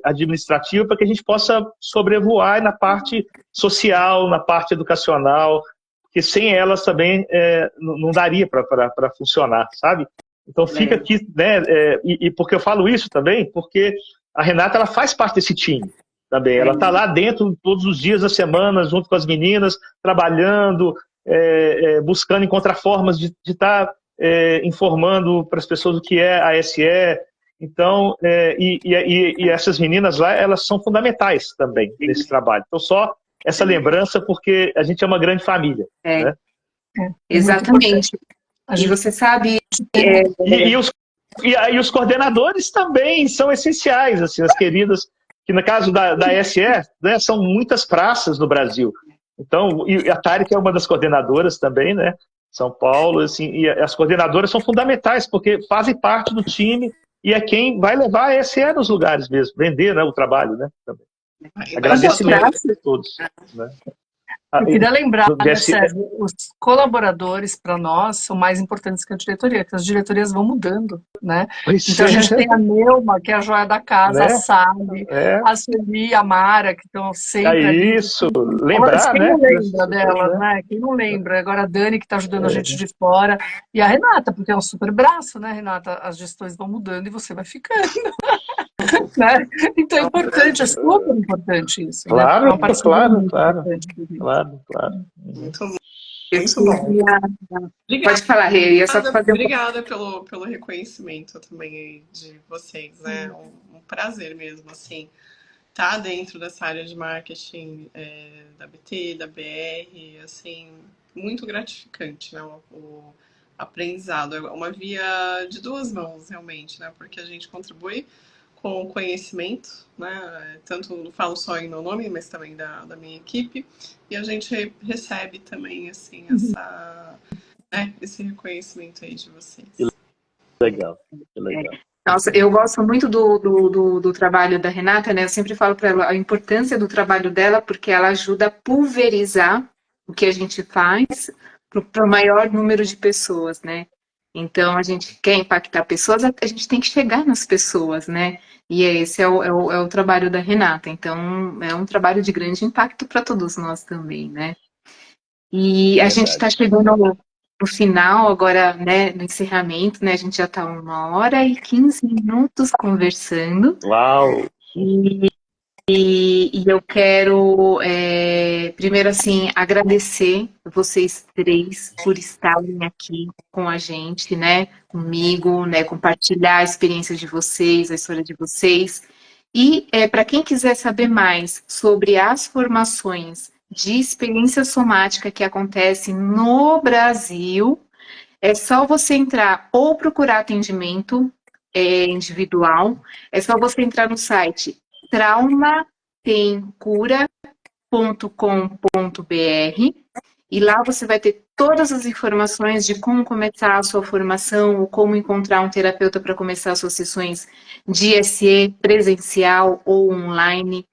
administrativa para que a gente possa sobrevoar na parte social, na parte educacional, porque sem elas também não daria para funcionar, sabe? Então fica aqui, né, e porque eu falo isso também, porque a Renata ela faz parte desse time também, ela está lá dentro todos os dias da semana, junto com as meninas, trabalhando, buscando encontrar formas de estar informando para as pessoas o que é a SE. Então, e essas meninas lá, elas são fundamentais também nesse trabalho. Então, só essa lembrança, porque a gente é uma grande família. Né? Exatamente. E você sabe... E os coordenadores também são essenciais, assim, as queridas, que no caso da SE, né, são muitas praças no Brasil. Então, e a Tari, que é uma das coordenadoras também, né? São Paulo, assim, e as coordenadoras são fundamentais, porque fazem parte do time e é quem vai levar a SE nos lugares mesmo, vender, né, o trabalho, né? Também. Agradecimento a todos. Né? Eu queria lembrar, né, Sérgio, os colaboradores, para nós, são mais importantes que a diretoria, porque as diretorias vão mudando, né? Então a gente tem a Neuma, que é a joia da casa, né? A Sally, a Sueli, a Mara, que estão sempre ali. Isso, lembrar, quem né? Não lembra delas, né? Quem não lembra? Agora a Dani, que está ajudando a gente de fora, e a Renata, porque é um super braço, né, Renata? As gestões vão mudando e você vai ficando. Né? Então é importante, é super importante isso. Claro, né? Claro. Muito bom. Pode falar, Rê. Obrigada pelo reconhecimento também de vocês. Né? Um prazer mesmo, assim, estar dentro dessa área de marketing da BT, da BR, assim, muito gratificante, né? O aprendizado. É uma via de duas mãos, realmente, né? Porque a gente contribui com conhecimento, né? Tanto não falo só em meu nome, mas também da minha equipe, e a gente recebe também assim esse reconhecimento aí de vocês. Que legal, que legal. Nossa, eu gosto muito do trabalho da Renata, né? Eu sempre falo para ela a importância do trabalho dela, porque ela ajuda a pulverizar o que a gente faz para o maior número de pessoas, né? Então, a gente quer impactar pessoas, a gente tem que chegar nas pessoas, né? E esse é o trabalho da Renata. Então, é um trabalho de grande impacto para todos nós também, né? E a gente está chegando no final agora, né, no encerramento, né? A gente já está 1h15 conversando. Uau! E eu quero, primeiro, assim, agradecer vocês três por estarem aqui com a gente, né? Comigo, né? Compartilhar a experiência de vocês, a história de vocês. E para quem quiser saber mais sobre as formações de experiência somática que acontecem no Brasil, é só você entrar ou procurar atendimento individual, é só você entrar no site traumatemcura.com.br e lá você vai ter todas as informações de como começar a sua formação, ou como encontrar um terapeuta para começar as suas sessões de SE presencial ou online.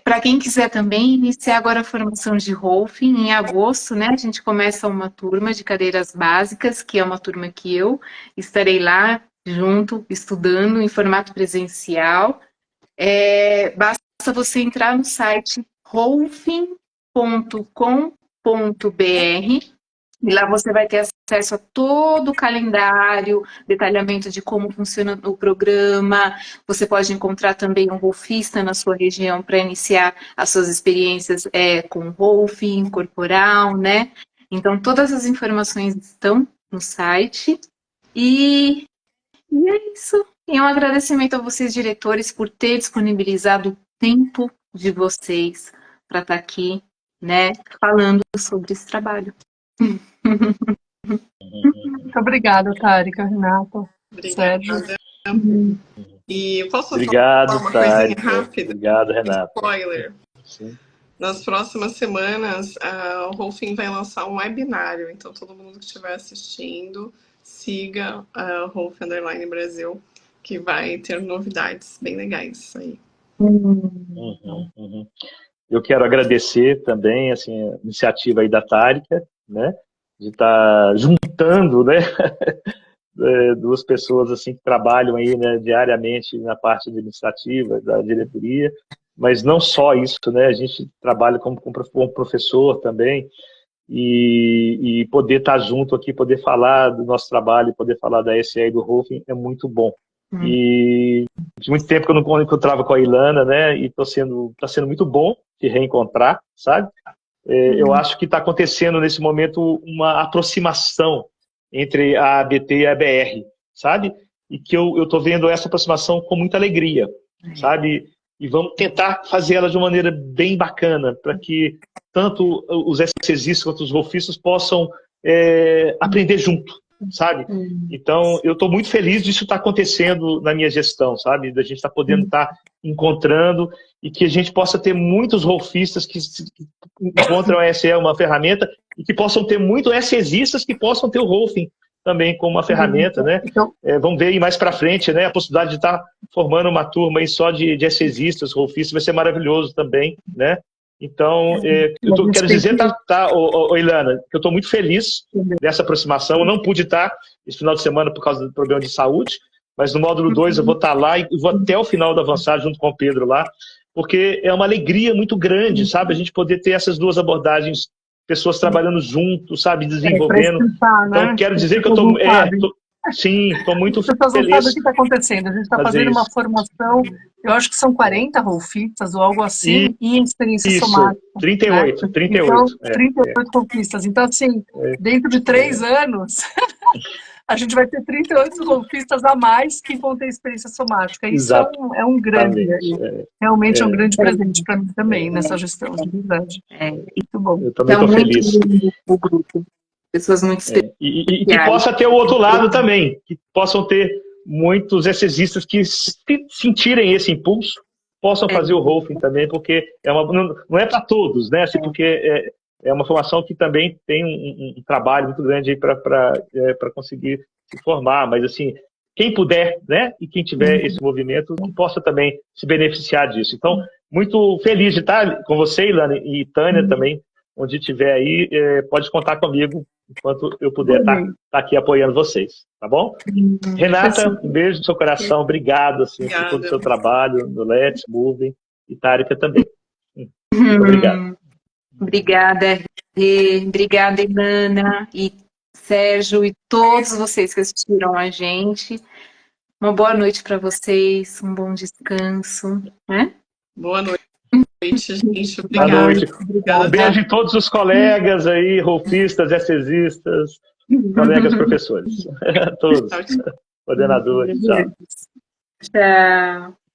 Para quem quiser também iniciar agora a formação de Rolfing, em agosto, né? A gente começa uma turma de cadeiras básicas, que é uma turma que eu estarei lá junto, estudando em formato presencial. Basta você entrar no site rolfing.com.br e lá você vai ter acesso a todo o calendário, detalhamento de como funciona o programa. Você pode encontrar também um rolfista na sua região para iniciar as suas experiências com rolfing corporal, né? Então, todas as informações estão no site. E é isso. E um agradecimento a vocês, diretores, por ter disponibilizado o tempo de vocês para estar aqui, né, falando sobre esse trabalho. Muito obrigada, Tárika, Renata, Sérgio. E posso falar uma coisinha rápida? Obrigado, Renata. Spoiler. Sim. Nas próximas semanas, o Rolfing vai lançar um webinário, então todo mundo que estiver assistindo, siga a Rolf Underline Brasil, que vai ter novidades bem legais aí. Eu quero agradecer também assim, a iniciativa aí da Tárika, né, de estar juntando, né, duas pessoas assim que trabalham aí, né, diariamente na parte administrativa da diretoria, mas não só isso, né, a gente trabalha como professor também, e poder estar junto aqui, poder falar do nosso trabalho, poder falar da SE e do Rolfing é muito bom. E de muito tempo que eu não encontrava com a Ilana, né, e tá sendo muito bom te reencontrar, sabe? Eu acho que está acontecendo nesse momento uma aproximação entre a ABT e a BR, sabe? E que eu estou vendo essa aproximação com muita alegria, sabe? E vamos tentar fazer ela de uma maneira bem bacana, para que tanto os SCSistas quanto os rolfistas possam aprender junto, sabe? Então, eu estou muito feliz disso estar acontecendo na minha gestão, sabe? Da gente estar podendo estar encontrando e que a gente possa ter muitos rolfistas que encontram a SE uma ferramenta e que possam ter muitos SCSistas que possam ter o Rolfing também como uma ferramenta, né? Vamos ver aí mais para frente, né? A possibilidade de estar formando uma turma aí só de SCSistas, rolfistas, vai ser maravilhoso também, né? Então, quero dizer, Ilana, que eu estou muito feliz dessa aproximação. Eu não pude estar esse final de semana por causa do problema de saúde, mas no módulo 2 eu vou estar lá e vou até o final do avançado junto com o Pedro lá, porque é uma alegria muito grande, sabe? A gente poder ter essas duas abordagens, pessoas trabalhando junto, sabe? Desenvolvendo. Então, quero dizer que eu estou... Sim, estou muito feliz. As pessoas não sabem o que está acontecendo. A gente está fazendo uma formação, eu acho que são 40 rolfistas ou algo assim, e em experiência somática. 38, né? 38. Então, 38 rolfistas. Então, assim, dentro de 3 anos, a gente vai ter 38 rolfistas a mais que vão ter experiência somática. Isso é um grande, realmente é um grande presente para mim também, nessa gestão, de verdade. Muito bom. Eu também estou feliz. O grupo. Pessoas muito especiais. E que possa ter o outro lado também, que possam ter muitos SCSistas que, se sentirem esse impulso, possam fazer o Rolfing também, porque não é para todos, né? Assim, porque é uma formação que também tem um trabalho muito grande para conseguir se formar, mas assim, quem puder, né? E quem tiver esse movimento, que possa também se beneficiar disso. Então, muito feliz de estar com você, Ilana, e Tânia também, onde estiver aí, pode contar comigo enquanto eu puder estar aqui apoiando vocês, tá bom? Renata, um beijo no seu coração, obrigado assim, por todo o seu trabalho no Let's Moving, e Tárika também. Muito obrigado. Obrigada, Rê. Obrigada, Ilana e Sérgio e todos vocês que assistiram a gente. Uma boa noite para vocês, um bom descanso, né? Boa noite, gente. Obrigada. Boa noite. Um beijo em todos os colegas aí, rolfistas, SCSistas, colegas professores. Todos. Coordenadores. Tchau. Tchau.